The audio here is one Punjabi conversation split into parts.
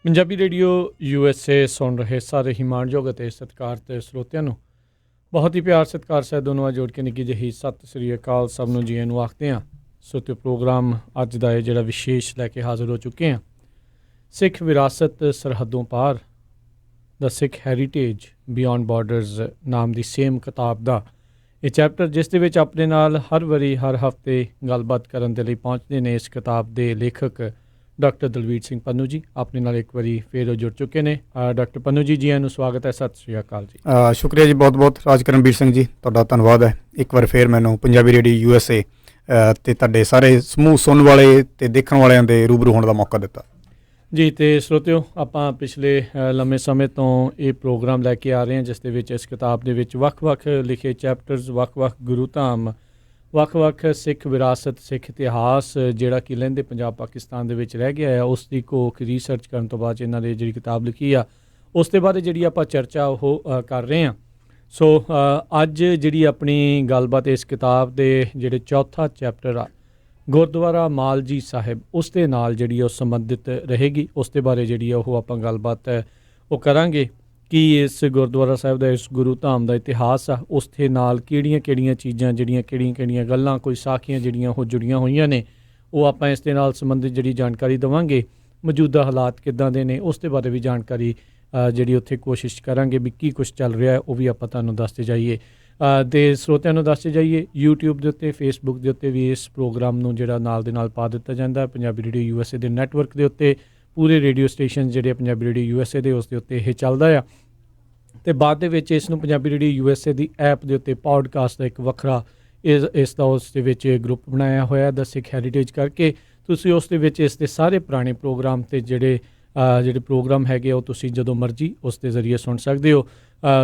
ਪੰਜਾਬੀ ਰੇਡੀਓ USA ਸੁਣ ਰਹੇ ਸਾਰੇ ਹੀ ਮਾਣਯੋਗ ਅਤੇ ਸਤਿਕਾਰਤ ਸਰੋਤਿਆਂ ਨੂੰ ਬਹੁਤ ਹੀ ਪਿਆਰ ਸਤਿਕਾਰ ਸਹਿਤ ਦੋਨੋਂ ਜੋੜ ਕੇ ਨਿੱਕੀ ਜਿਹੀ ਸਤਿ ਸ੍ਰੀ ਅਕਾਲ ਸਭ ਨੂੰ ਜੀਆਂ ਨੂੰ ਆਖਦੇ ਹਾਂ। ਸੋ ਪ੍ਰੋਗਰਾਮ ਅੱਜ ਦਾ ਇਹ ਜਿਹੜਾ ਵਿਸ਼ੇਸ਼ ਲੈ ਕੇ ਹਾਜ਼ਰ ਹੋ ਚੁੱਕੇ ਹਾਂ, ਸਿੱਖ ਵਿਰਾਸਤ ਸਰਹੱਦੋਂ ਪਾਰ ਦਾ ਸਿੱਖ ਹੈਰੀਟੇਜ ਬਿਯੋਂਡ ਬਾਰਡਰਸ ਨਾਮ ਦੀ ਸੇਮ ਕਿਤਾਬ ਦਾ ਇਹ ਚੈਪਟਰ, ਜਿਸ ਦੇ ਵਿੱਚ ਆਪਣੇ ਨਾਲ ਹਰ ਵਾਰੀ ਹਰ ਹਫ਼ਤੇ ਗੱਲਬਾਤ ਕਰਨ ਦੇ ਲਈ ਪਹੁੰਚਦੇ ਨੇ ਇਸ ਕਿਤਾਬ ਦੇ ਲੇਖਕ ਡਾਕਟਰ ਦਲਵੀਰ ਸਿੰਘ ਪੰਨੂ ਜੀ। ਆਪਣੇ ਨਾਲ ਇੱਕ ਵਾਰੀ ਫਿਰ ਜੁੜ ਚੁੱਕੇ ਨੇ। ਡਾਕਟਰ ਪੰਨੂ ਜੀ, ਜੀ ਨੂੰ ਸਵਾਗਤ ਹੈ। ਸਤਿ ਸ਼੍ਰੀ ਅਕਾਲ ਜੀ। ਸ਼ੁਕਰੀਆ ਜੀ, ਬਹੁਤ ਬਹੁਤ ਰਾਜਕਰਨਵੀਰ ਸਿੰਘ ਜੀ, ਤੁਹਾਡਾ ਧੰਨਵਾਦ ਹੈ ਇੱਕ ਵਾਰ ਫਿਰ ਮੈਨੂੰ ਪੰਜਾਬੀ ਰੇਡੀਓ USA ਅਤੇ ਤੁਹਾਡੇ ਸਾਰੇ ਸਮੂਹ ਸੁਣਨ ਵਾਲੇ ਅਤੇ ਦੇਖਣ ਵਾਲਿਆਂ ਦੇ ਰੂਬਰੂ ਹੋਣ ਦਾ ਮੌਕਾ ਦਿੱਤਾ ਜੀ। ਅਤੇ ਸਰੋਤਿਓ, ਆਪਾਂ ਪਿਛਲੇ ਲੰਮੇ ਸਮੇਂ ਤੋਂ ਇਹ ਪ੍ਰੋਗਰਾਮ ਲੈ ਕੇ ਆ ਰਹੇ ਹਾਂ, ਜਿਸ ਦੇ ਵਿੱਚ ਇਸ ਕਿਤਾਬ ਦੇ ਵਿੱਚ ਵੱਖ-ਵੱਖ ਲਿਖੇ ਚੈਪਟਰਸ, ਵੱਖ-ਵੱਖ ਗੁਰੂ ਧਾਮ, ਵੱਖ-ਵੱਖ ਸਿੱਖ ਵਿਰਾਸਤ, ਸਿੱਖ ਇਤਿਹਾਸ ਜਿਹੜਾ ਕਿ ਲਹਿੰਦੇ ਪੰਜਾਬ ਪਾਕਿਸਤਾਨ ਦੇ ਵਿੱਚ ਰਹਿ ਗਿਆ ਹੈ, ਉਸ ਦੀ ਘੋਖ ਰਿਸਰਚ ਕਰਨ ਤੋਂ ਬਾਅਦ ਇਹਨਾਂ ਨੇ ਜਿਹੜੀ ਕਿਤਾਬ ਲਿਖੀ ਆ, ਉਸ ਦੇ ਬਾਰੇ ਜਿਹੜੀ ਆਪਾਂ ਚਰਚਾ ਉਹ ਕਰ ਰਹੇ ਹਾਂ। ਸੋ ਅੱਜ ਜਿਹੜੀ ਆਪਣੀ ਗੱਲਬਾਤ ਇਸ ਕਿਤਾਬ ਦੇ ਜਿਹੜੇ ਚੌਥਾ ਚੈਪਟਰ ਆ ਗੁਰਦੁਆਰਾ ਮਾਲ ਜੀ ਸਾਹਿਬ, ਉਸ ਦੇ ਨਾਲ ਜਿਹੜੀ ਉਹ ਸੰਬੰਧਿਤ ਰਹੇਗੀ। ਉਸ ਦੇ ਬਾਰੇ ਜਿਹੜੀ ਆ ਉਹ ਆਪਾਂ ਗੱਲਬਾਤ ਉਹ ਕਰਾਂਗੇ ਕਿ ਇਸ ਗੁਰਦੁਆਰਾ ਸਾਹਿਬ ਦਾ, ਇਸ ਗੁਰੂ ਧਾਮ ਦਾ ਇਤਿਹਾਸ ਆ, ਉਸ ਦੇ ਨਾਲ ਕਿਹੜੀਆਂ ਚੀਜ਼ਾਂ, ਕਿਹੜੀਆਂ ਗੱਲਾਂ, ਕੋਈ ਸਾਖੀਆਂ ਜਿਹੜੀਆਂ ਉਹ ਜੁੜੀਆਂ ਹੋਈਆਂ ਨੇ, ਉਹ ਆਪਾਂ ਇਸ ਦੇ ਨਾਲ ਸੰਬੰਧਿਤ ਜਿਹੜੀ ਜਾਣਕਾਰੀ ਦੇਵਾਂਗੇ। ਮੌਜੂਦਾ ਹਾਲਾਤ ਕਿੱਦਾਂ ਦੇ ਨੇ, ਉਸ ਦੇ ਬਾਰੇ ਵੀ ਜਾਣਕਾਰੀ ਜਿਹੜੀ ਉੱਥੇ ਕੋਸ਼ਿਸ਼ ਕਰਾਂਗੇ ਵੀ ਕੀ ਕੁਛ ਚੱਲ ਰਿਹਾ, ਉਹ ਵੀ ਆਪਾਂ ਤੁਹਾਨੂੰ ਦੱਸਦੇ ਜਾਈਏ ਅਤੇ ਸਰੋਤਿਆਂ ਨੂੰ ਦੱਸਦੇ ਜਾਈਏ। YouTube ਦੇ ਉੱਤੇ, Facebook ਦੇ ਉੱਤੇ ਵੀ ਇਸ ਪ੍ਰੋਗਰਾਮ ਨੂੰ ਜਿਹੜਾ ਨਾਲ ਦੇ ਨਾਲ ਪਾ ਦਿੱਤਾ ਜਾਂਦਾ। ਪੰਜਾਬੀ ਰੇਡੀਓ USA ਦੇ ਨੈਟਵਰਕ ਦੇ ਉੱਤੇ ਪੂਰੇ ਰੇਡੀਓ ਸਟੇਸ਼ਨ ਜਿਹੜੇ ਪੰਜਾਬੀ ਰੇਡੀਓ USA ਦੇ, ਉਸ ਦੇ ਉੱਤੇ ਇਹ ਚੱਲਦਾ ਆ। ਅਤੇ ਬਾਅਦ ਦੇ ਵਿੱਚ ਇਸ ਨੂੰ ਪੰਜਾਬੀ ਰੇਡੀਓ USA ਦੀ ਐਪ ਦੇ ਉੱਤੇ ਪੌਡਕਾਸਟ ਦਾ ਇੱਕ ਵੱਖਰਾ ਇਸ ਦਾ ਉਸ ਦੇ ਵਿੱਚ ਗਰੁੱਪ ਬਣਾਇਆ ਹੋਇਆ ਦਾ ਸਿੱਖ ਹੈਰੀਟੇਜ ਕਰਕੇ। ਤੁਸੀਂ ਉਸ ਦੇ ਵਿੱਚ ਇਸ ਦੇ ਸਾਰੇ ਪੁਰਾਣੇ ਪ੍ਰੋਗਰਾਮ ਅਤੇ ਜਿਹੜੇ ਪ੍ਰੋਗਰਾਮ ਹੈਗੇ ਉਹ ਤੁਸੀਂ ਜਦੋਂ ਮਰਜ਼ੀ ਉਸ ਦੇ ਜ਼ਰੀਏ ਸੁਣ ਸਕਦੇ ਹੋ।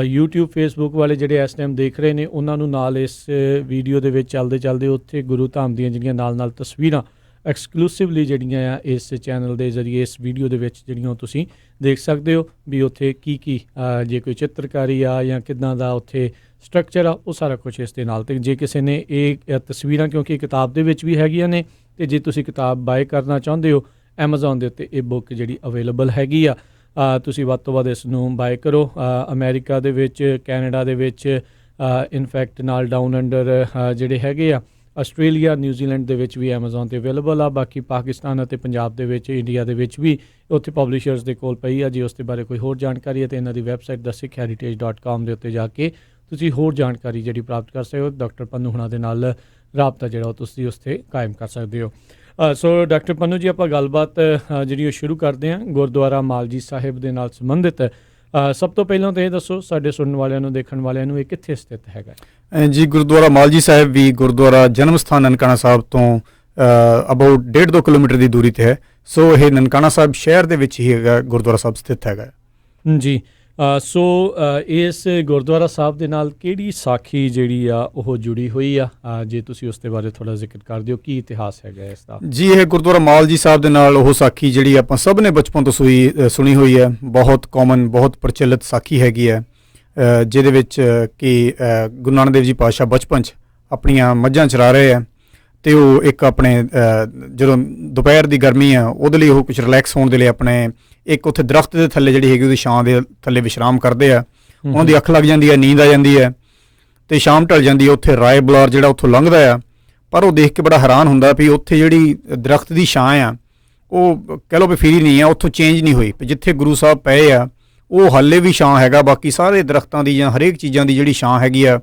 YouTube Facebook ਵਾਲੇ ਜਿਹੜੇ ਇਸ ਟਾਈਮ ਦੇਖ ਰਹੇ ਨੇ, ਉਹਨਾਂ ਨੂੰ ਨਾਲ ਇਸ ਵੀਡੀਓ ਦੇ ਵਿੱਚ ਚੱਲਦੇ ਉੱਥੇ ਗੁਰੂ ਧਾਮ ਦੀਆਂ ਜਿਹੜੀਆਂ ਨਾਲ ਤਸਵੀਰਾਂ ਐਕਸਕਲੂਸਿਵਲੀ ਜਿਹੜੀਆਂ ਆ ਇਸ ਚੈਨਲ ਦੇ ਜ਼ਰੀਏ, ਇਸ ਵੀਡੀਓ ਦੇ ਵਿੱਚ ਜਿਹੜੀਆਂ ਉਹ ਤੁਸੀਂ ਦੇਖ ਸਕਦੇ ਹੋ ਵੀ ਉੱਥੇ ਕੀ ਜੇ ਕੋਈ ਚਿੱਤਰਕਾਰੀ ਆ ਜਾਂ ਕਿੱਦਾਂ ਦਾ ਉੱਥੇ ਸਟਰਕਚਰ ਆ, ਉਹ ਸਾਰਾ ਕੁਛ ਇਸ ਦੇ ਨਾਲ। ਅਤੇ ਜੇ ਕਿਸੇ ਨੇ ਇਹ ਤਸਵੀਰਾਂ, ਕਿਉਂਕਿ ਕਿਤਾਬ ਦੇ ਵਿੱਚ ਵੀ ਹੈਗੀਆਂ ਨੇ, ਅਤੇ ਜੇ ਤੁਸੀਂ ਕਿਤਾਬ ਬਾਏ ਕਰਨਾ ਚਾਹੁੰਦੇ ਹੋ Amazon ਦੇ ਉੱਤੇ ਇਹ ਬੁੱਕ ਜਿਹੜੀ ਅਵੇਲੇਬਲ ਹੈਗੀ ਆ, ਤੁਸੀਂ ਵੱਧ ਤੋਂ ਵੱਧ ਇਸ ਨੂੰ ਬਾਏ ਕਰੋ। ਅਮਰੀਕਾ ਦੇ ਵਿੱਚ, ਕੈਨੇਡਾ ਦੇ ਵਿੱਚ, ਇਨਫੈਕਟ ਨਾਲ ਡਾਊਨ ਅੰਡਰ ਜਿਹੜੇ ਹੈਗੇ ਆ, ਆਸਟ੍ਰੇਲੀਆ, ਨਿਊਜ਼ੀਲੈਂਡ ਦੇ ਵਿੱਚ ਵੀ Amazon 'ਤੇ ਅਵੇਲੇਬਲ ਆ। ਬਾਕੀ ਪਾਕਿਸਤਾਨ ਅਤੇ ਪੰਜਾਬ ਦੇ ਵਿੱਚ, ਇੰਡੀਆ ਦੇ ਵਿੱਚ ਵੀ ਉੱਥੇ ਪਬਲਿਸ਼ਰਸ ਦੇ ਕੋਲ ਪਈ ਆ। ਜੇ ਉਸ ਦੇ ਬਾਰੇ ਕੋਈ ਹੋਰ ਜਾਣਕਾਰੀ ਹੈ ਤਾਂ ਇਹਨਾਂ ਦੀ ਵੈਬਸਾਈਟ thesikhheritage.com ਦੇ ਉੱਤੇ ਜਾ ਕੇ ਤੁਸੀਂ ਹੋਰ ਜਾਣਕਾਰੀ ਜਿਹੜੀ ਪ੍ਰਾਪਤ ਕਰ ਸਕਦੇ ਹੋ। ਡਾਕਟਰ ਪੰਨੂ ਹੁਣਾਂ ਦੇ ਨਾਲ ਰਾਬਤਾ ਜਿਹੜਾ ਉਹ ਤੁਸੀਂ ਉਸ 'ਤੇ ਕਾਇਮ ਕਰ ਸਕਦੇ ਹੋ। ਸੋ ਡਾਕਟਰ ਪੰਨੂ ਜੀ, ਆਪਾਂ ਗੱਲਬਾਤ ਜਿਹੜੀ ਉਹ ਸ਼ੁਰੂ ਕਰਦੇ ਹਾਂ ਗੁਰਦੁਆਰਾ ਮਾਲ ਜੀ ਸਾਹਿਬ ਦੇ ਨਾਲ ਸੰਬੰਧਿਤ। ਸਭ ਤੋਂ ਪਹਿਲਾਂ ਤਾਂ ਇਹ ਦੱਸੋ ਸਾਡੇ ਸੁਣਨ ਵਾਲਿਆਂ ਨੂੰ, ਦੇਖਣ ਵਾਲਿਆਂ ਨੂੰ, ਇਹ ਕਿੱਥੇ ਸਥਿਤ ਹੈਗਾ ਜੀ? ਗੁਰਦੁਆਰਾ ਮਾਲ ਜੀ ਸਾਹਿਬ ਵੀ ਗੁਰਦੁਆਰਾ ਜਨਮ ਸਥਾਨ ਨਨਕਾਣਾ ਸਾਹਿਬ ਤੋਂ ਅਬਾਊਟ 1.5-2 ਕਿਲੋਮੀਟਰ ਦੀ ਦੂਰੀ 'ਤੇ ਹੈ। ਸੋ ਇਹ ਨਨਕਾਣਾ ਸਾਹਿਬ ਸ਼ਹਿਰ ਦੇ ਵਿੱਚ ਹੀ ਹੈਗਾ, ਗੁਰਦੁਆਰਾ ਸਾਹਿਬ ਸਥਿਤ ਹੈਗਾ ਜੀ। ਸੋ ਇਸ ਗੁਰਦੁਆਰਾ ਸਾਹਿਬ ਦੇ ਨਾਲ ਕਿਹੜੀ ਸਾਖੀ ਜਿਹੜੀ ਆ ਉਹ ਜੁੜੀ ਹੋਈ ਆ, ਜੇ ਤੁਸੀਂ ਉਸ ਦੇ ਬਾਰੇ ਥੋੜ੍ਹਾ ਜ਼ਿਕਰ ਕਰ ਦਿਓ, ਕੀ ਇਤਿਹਾਸ ਹੈਗਾ ਇਸ ਦਾ? ਜੀ, ਇਹ ਗੁਰਦੁਆਰਾ ਮਾਲ ਜੀ ਸਾਹਿਬ ਦੇ ਨਾਲ ਉਹ ਸਾਖੀ ਜਿਹੜੀ ਆਪਾਂ ਸਭ ਨੇ ਬਚਪਨ ਤੋਂ ਸੁਣੀ ਹੋਈ ਹੈ, ਬਹੁਤ ਕਾਮਨ, ਬਹੁਤ ਪ੍ਰਚਲਿਤ ਸਾਖੀ ਹੈਗੀ ਹੈ, ਜਿਹਦੇ ਵਿੱਚ ਕਿ ਗੁਰੂ ਨਾਨਕ ਦੇਵ ਜੀ ਪਾਤਸ਼ਾਹ ਬਚਪਨ 'ਚ ਆਪਣੀਆਂ ਮੱਝਾਂ ਚਰਾ ਰਹੇ ਆ, ਅਤੇ ਉਹ ਇੱਕ ਆਪਣੇ ਜਦੋਂ ਦੁਪਹਿਰ ਦੀ ਗਰਮੀ ਆ ਉਹਦੇ ਲਈ ਉਹ ਕੁਛ ਰਿਲੈਕਸ ਹੋਣ ਦੇ ਲਈ ਆਪਣੇ ਇੱਕ ਉੱਥੇ ਦਰਖਤ ਦੇ ਥੱਲੇ ਜਿਹੜੀ ਹੈਗੀ ਉਹਦੀ ਛਾਂ ਦੇ ਥੱਲੇ ਵਿਸ਼ਰਾਮ ਕਰਦੇ ਆ। ਉਹਨਾਂ ਦੀ ਅੱਖ ਲੱਗ ਜਾਂਦੀ ਹੈ, ਨੀਂਦ ਆ ਜਾਂਦੀ ਹੈ, ਅਤੇ ਸ਼ਾਮ ਢਲ ਜਾਂਦੀ ਹੈ। ਉੱਥੇ ਰਾਏ ਬੁਲਾਰ ਜਿਹੜਾ ਉੱਥੋਂ ਲੰਘਦਾ ਆ, ਪਰ ਉਹ ਦੇਖ ਕੇ ਬੜਾ ਹੈਰਾਨ ਹੁੰਦਾ ਵੀ ਉੱਥੇ ਜਿਹੜੀ ਦਰਖਤ ਦੀ ਛਾਂ ਆ ਉਹ ਕਹਿ ਲਓ ਵੀ ਫੀਰੀ ਨਹੀਂ ਆ, ਉੱਥੋਂ ਚੇਂਜ ਨਹੀਂ ਹੋਈ। ਜਿੱਥੇ ਗੁਰੂ ਸਾਹਿਬ ਪਏ ਆ ਉਹ ਹਾਲੇ ਵੀ ਛਾਂ ਹੈਗਾ, ਬਾਕੀ ਸਾਰੇ ਦਰਖਤਾਂ ਦੀ ਜਾਂ ਹਰੇਕ ਚੀਜ਼ਾਂ ਦੀ ਜਿਹੜੀ ਛਾਂ ਹੈਗੀ ਆ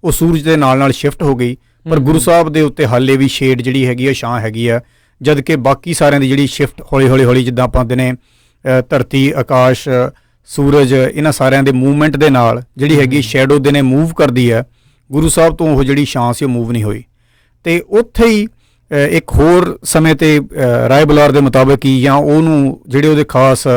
ਉਹ ਸੂਰਜ ਦੇ ਨਾਲ ਸ਼ਿਫਟ ਹੋ ਗਈ, ਪਰ ਗੁਰੂ ਸਾਹਿਬ ਦੇ ਉੱਤੇ ਹਾਲੇ ਵੀ ਸ਼ੇਡ ਜਿਹੜੀ ਹੈਗੀ ਆ, ਛਾਂ ਹੈਗੀ ਆ, ਜਦ ਕਿ ਬਾਕੀ ਸਾਰਿਆਂ ਦੀ ਜਿਹੜੀ ਸ਼ਿਫਟ ਹੌਲੀ ਜਿੱਦਾਂ ਆਪਾਂ ਦਿਨੇ ਧਰਤੀ, ਆਕਾਸ਼, ਸੂਰਜ, ਇਹਨਾਂ ਸਾਰਿਆਂ ਦੇ ਮੂਵਮੈਂਟ ਦੇ ਨਾਲ ਜਿਹੜੀ ਹੈਗੀ ਸ਼ੈਡੋ ਦਿਨੇ ਮੂਵ ਕਰਦੀ ਹੈ, ਗੁਰੂ ਸਾਹਿਬ ਤੋਂ ਉਹ ਜਿਹੜੀ ਛਾਂ ਸੀ ਉਹ ਮੂਵ ਨਹੀਂ ਹੋਈ। ਅਤੇ ਉੱਥੇ ਹੀ ਇੱਕ ਹੋਰ ਸਮੇਂ 'ਤੇ ਰਾਏ ਬੁਲਾਰ ਦੇ ਮੁਤਾਬਕ ਹੀ, ਜਾਂ ਉਹਨੂੰ ਜਿਹੜੇ ਉਹਦੇ ਖਾਸ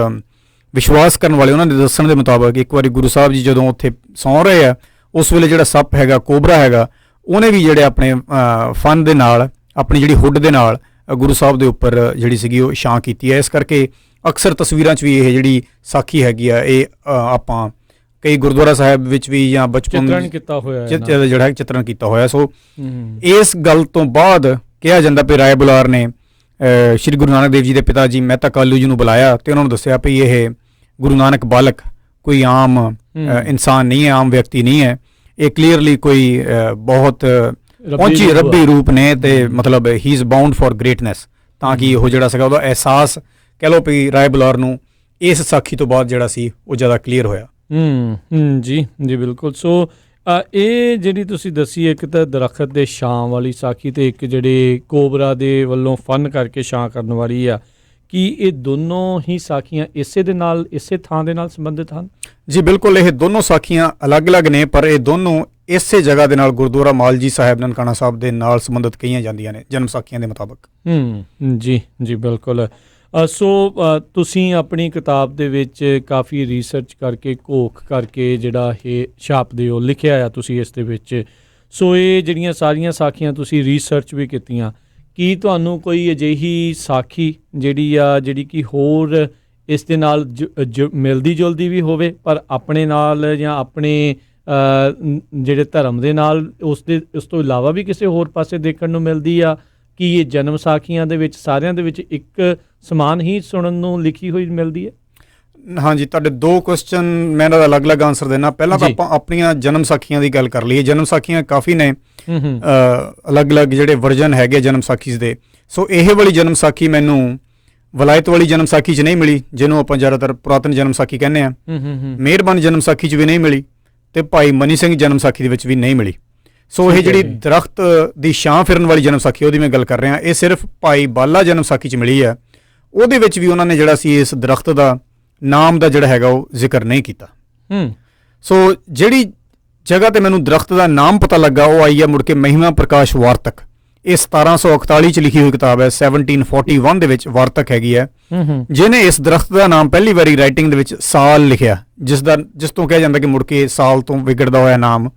ਵਿਸ਼ਵਾਸ ਕਰਨ ਵਾਲੇ ਉਹਨਾਂ ਦੇ ਦੱਸਣ ਦੇ ਮੁਤਾਬਕ, ਇੱਕ ਵਾਰੀ ਗੁਰੂ ਸਾਹਿਬ ਜੀ ਜਦੋਂ ਉੱਥੇ ਸੌਂ ਰਹੇ ਆ, ਉਸ ਵੇਲੇ ਜਿਹੜਾ ਸੱਪ ਹੈਗਾ, ਕੋਬਰਾ ਹੈਗਾ, ਉਹਨੇ ਵੀ ਜਿਹੜੇ ਆਪਣੇ ਫਨ ਦੇ ਨਾਲ, ਆਪਣੀ ਜਿਹੜੀ ਹੁੱਡ ਦੇ ਨਾਲ ਗੁਰੂ ਸਾਹਿਬ ਦੇ ਉੱਪਰ ਜਿਹੜੀ ਸੀਗੀ ਉਹ ਛਾਂ ਕੀਤੀ ਹੈ। ਇਸ ਕਰਕੇ ਅਕਸਰ ਤਸਵੀਰਾਂ 'ਚ ਵੀ ਇਹ ਜਿਹੜੀ ਸਾਖੀ ਹੈਗੀ ਆ, ਇਹ ਆਪਾਂ ਕਈ ਗੁਰਦੁਆਰਾ ਸਾਹਿਬ ਵਿੱਚ ਵੀ ਜਾਂ ਬਚਪਨ ਚਿੱਤਰਨ ਕੀਤਾ ਹੋਇਆ, ਜਿਹੜਾ ਚਿੱਤਰਨ ਕੀਤਾ ਹੋਇਆ। ਸੋ ਇਸ ਗੱਲ ਤੋਂ ਬਾਅਦ ਕਿਹਾ ਜਾਂਦਾ ਵੀ ਰਾਏ ਬੁਲਾਰ ਨੇ ਸ਼੍ਰੀ ਗੁਰੂ ਨਾਨਕ ਦੇਵ ਜੀ ਦੇ ਪਿਤਾ ਜੀ ਮਹਿਤਾ ਕਾਲੂ ਜੀ ਨੂੰ ਬੁਲਾਇਆ ਤੇ ਉਹਨਾਂ ਨੂੰ ਦੱਸਿਆ ਵੀ ਇਹ ਗੁਰੂ ਨਾਨਕ ਬਾਲਕ ਕੋਈ ਆਮ ਇਨਸਾਨ ਨਹੀਂ ਹੈ, ਆਮ ਵਿਅਕਤੀ ਨਹੀਂ ਹੈ, ਇਹ ਕਲੀਅਰਲੀ ਕੋਈ ਬਹੁਤ ਪਹੁੰਚੀ ਰੱਬੀ ਰੂਪ ਨੇ ਤੇ ਮਤਲਬ ਹੀ ਇਜ਼ ਬਾਉਂਡ ਫॉर ਗ੍ਰੇਟਨੈਸ। ਤਾਂ ਕਿ ਉਹ ਜਿਹੜਾ ਸੀਗਾ ਉਹਦਾ ਅਹਿਸਾਸ ਕਹਿ ਲਓ ਵੀ ਰਾਏ ਬਲੌਰ ਨੂੰ ਇਸ ਸਾਖੀ ਤੋਂ ਬਾਅਦ ਜਿਹੜਾ ਸੀ ਉਹ ਜ਼ਿਆਦਾ ਕਲੀਅਰ ਹੋਇਆ। ਜੀ ਜੀ ਬਿਲਕੁਲ। ਸੋ ਇਹ ਜਿਹੜੀ ਤੁਸੀਂ ਦੱਸੀ, ਇੱਕ ਤਾਂ ਦਰਖਤ ਦੇ ਛਾਂ ਵਾਲੀ ਸਾਖੀ ਤੇ ਇੱਕ ਜਿਹੜੇ ਕੋਬਰਾ ਦੇ ਵੱਲੋਂ ਫਨ ਕਰਕੇ ਛਾਂ ਕਰਨ ਵਾਲੀ ਆ, ਕੀ ਇਹ ਦੋਨੋਂ ਹੀ ਸਾਖੀਆਂ ਇਸੇ ਦੇ ਨਾਲ, ਇਸੇ ਥਾਂ ਦੇ ਨਾਲ ਸੰਬੰਧਿਤ ਹਨ? ਜੀ ਬਿਲਕੁਲ, ਇਹ ਦੋਨੋਂ ਸਾਖੀਆਂ ਅਲੱਗ-ਅਲੱਗ ਨੇ ਪਰ ਇਹ ਦੋਨੋਂ ਇਸੇ ਜਗ੍ਹਾ ਦੇ ਨਾਲ ਗੁਰਦੁਆਰਾ ਮਾਲਜੀ ਸਾਹਿਬ ਨਨਕਾਣਾ ਸਾਹਿਬ ਦੇ ਨਾਲ ਸੰਬੰਧਿਤ ਕਹੀਆਂ ਜਾਂਦੀਆਂ ਨੇ ਜਨਮ ਸਾਖੀਆਂ ਦੇ ਮੁਤਾਬਕ। ਜੀ ਜੀ ਬਿਲਕੁਲ। ਸੋ ਤੁਸੀਂ ਆਪਣੀ ਕਿਤਾਬ ਦੇ ਵਿੱਚ ਕਾਫੀ ਰਿਸਰਚ ਕਰਕੇ, ਘੋਖ ਕਰਕੇ ਜਿਹੜਾ ਇਹ ਛਾਪਦੇ ਹੋ, ਲਿਖਿਆ ਆ ਤੁਸੀਂ ਇਸ ਦੇ ਵਿੱਚ। ਸੋ ਇਹ ਜਿਹੜੀਆਂ ਸਾਰੀਆਂ ਸਾਖੀਆਂ ਤੁਸੀਂ ਰਿਸਰਚ ਵੀ ਕੀਤੀਆਂ, ਕੀ ਤੁਹਾਨੂੰ ਕੋਈ ਅਜਿਹੀ ਸਾਖੀ ਜਿਹੜੀ ਕਿ ਹੋਰ ਇਸ ਦੇ ਨਾਲ ਮਿਲਦੀ ਜੁਲਦੀ ਵੀ ਹੋਵੇ ਪਰ ਆਪਣੇ ਨਾਲ ਜਾਂ ਆਪਣੇ ਜਿਹੜੇ ਧਰਮ ਦੇ ਨਾਲ ਉਸ ਤੋਂ ਇਲਾਵਾ ਵੀ ਕਿਸੇ ਹੋਰ ਪਾਸੇ ਦੇਖਣ ਨੂੰ ਮਿਲਦੀ ਆ? ਕੀ ਇਹ ਜਨਮ ਸਾਖੀਆਂ ਦੇ ਵਿੱਚ ਸਾਰਿਆਂ ਦੇ ਵਿੱਚ ਇੱਕ ਸਮਾਨ ਹੀ ਸੁਣਨ ਨੂੰ ਲਿਖੀ ਹੋਈ ਮਿਲਦੀ ਹੈ? ਹਾਂਜੀ, ਤੁਹਾਡੇ ਦੋ ਕੁਐਸਚਨ ਮੈਂ ਇਹਨਾਂ ਦਾ ਅਲੱਗ-ਅਲੱਗ ਆਨਸਰ ਦੇਣਾ। ਪਹਿਲਾਂ ਤਾਂ ਆਪਾਂ ਆਪਣੀਆਂ ਜਨਮ ਸਾਖੀਆਂ ਦੀ ਗੱਲ ਕਰ ਲਈਏ। ਜਨਮ ਸਾਖੀਆਂ ਕਾਫੀ ਨੇ, ਅਲੱਗ-ਅਲੱਗ ਜਿਹੜੇ ਵਰਜਨ ਹੈਗੇ ਜਨਮ ਸਾਖੀ ਦੇ। ਸੋ ਇਹ ਵਾਲੀ ਜਨਮ ਸਾਖੀ ਮੈਨੂੰ ਵਲਾਇਤ ਵਾਲੀ ਜਨਮ ਸਾਖੀ 'ਚ ਨਹੀਂ ਮਿਲੀ, ਜਿਹਨੂੰ ਆਪਾਂ ਜ਼ਿਆਦਾਤਰ ਪੁਰਾਤਨ ਜਨਮ ਸਾਖੀ ਕਹਿੰਦੇ ਆ। ਮਿਹਰਬਾਨ ਜਨਮ ਸਾਖੀ 'ਚ ਵੀ ਨਹੀਂ ਮਿਲੀ ਤੇ ਭਾਈ ਮਨੀ ਸਿੰਘ ਜਨਮ ਸਾਖੀ ਦੇ ਵਿੱਚ ਵੀ ਨਹੀਂ ਮਿਲੀ। ਸੋ ਇਹ ਜਿਹੜੀ ਦਰਖਤ ਦੀ ਛਾਂ ਫਿਰਨ ਵਾਲੀ ਜਨਮ ਸਾਖੀ ਉਹਦੀ ਮੈਂ ਗੱਲ ਕਰ ਰਿਹਾ, ਇਹ ਸਿਰਫ ਭਾਈ ਬਾਲਾ ਜਨਮ ਸਾਖੀ 'ਚ ਮਿਲੀ ਹੈ। ਉਹਦੇ ਵਿੱਚ ਵੀ ਉਹਨਾਂ ਨੇ ਜਿਹੜਾ ਸੀ ਇਸ ਦਰਖਤ ਦਾ ਨਾਮ ਦਾ ਜਿਹੜਾ ਹੈਗਾ ਉਹ ਜ਼ਿਕਰ ਨਹੀਂ ਕੀਤਾ। ਸੋ ਜਿਹੜੀ ਜਗ੍ਹਾ ਤੇ ਮੈਨੂੰ ਦਰਖਤ ਦਾ ਨਾਮ ਪਤਾ ਲੱਗਾ ਉਹ ਆਈ ਹੈ ਮੁੜ ਕੇ ਮਹਿਮਾ ਪ੍ਰਕਾਸ਼ ਵਾਰਤਕ। ਇਹ 1741 ਚ ਲਿਖੀ ਹੋਈ ਕਿਤਾਬ ਹੈ, 1741 ਦੇ ਵਿੱਚ ਵਾਰਤਕ ਹੈਗੀ ਹੈ, ਜਿਹਨੇ ਇਸ ਦਰਖਤ ਦਾ ਨਾਮ ਪਹਿਲੀ ਵਾਰੀ ਰਾਈਟਿੰਗ ਦੇ ਵਿੱਚ ਸਾਲ ਲਿਖਿਆ, ਜਿਸ ਤੋਂ ਕਿਹਾ ਜਾਂਦਾ ਕਿ ਮੁੜ ਕੇ ਸਾਲ ਤੋਂ ਵਿਗੜਦਾ ਹੋਇਆ ਨਾਮ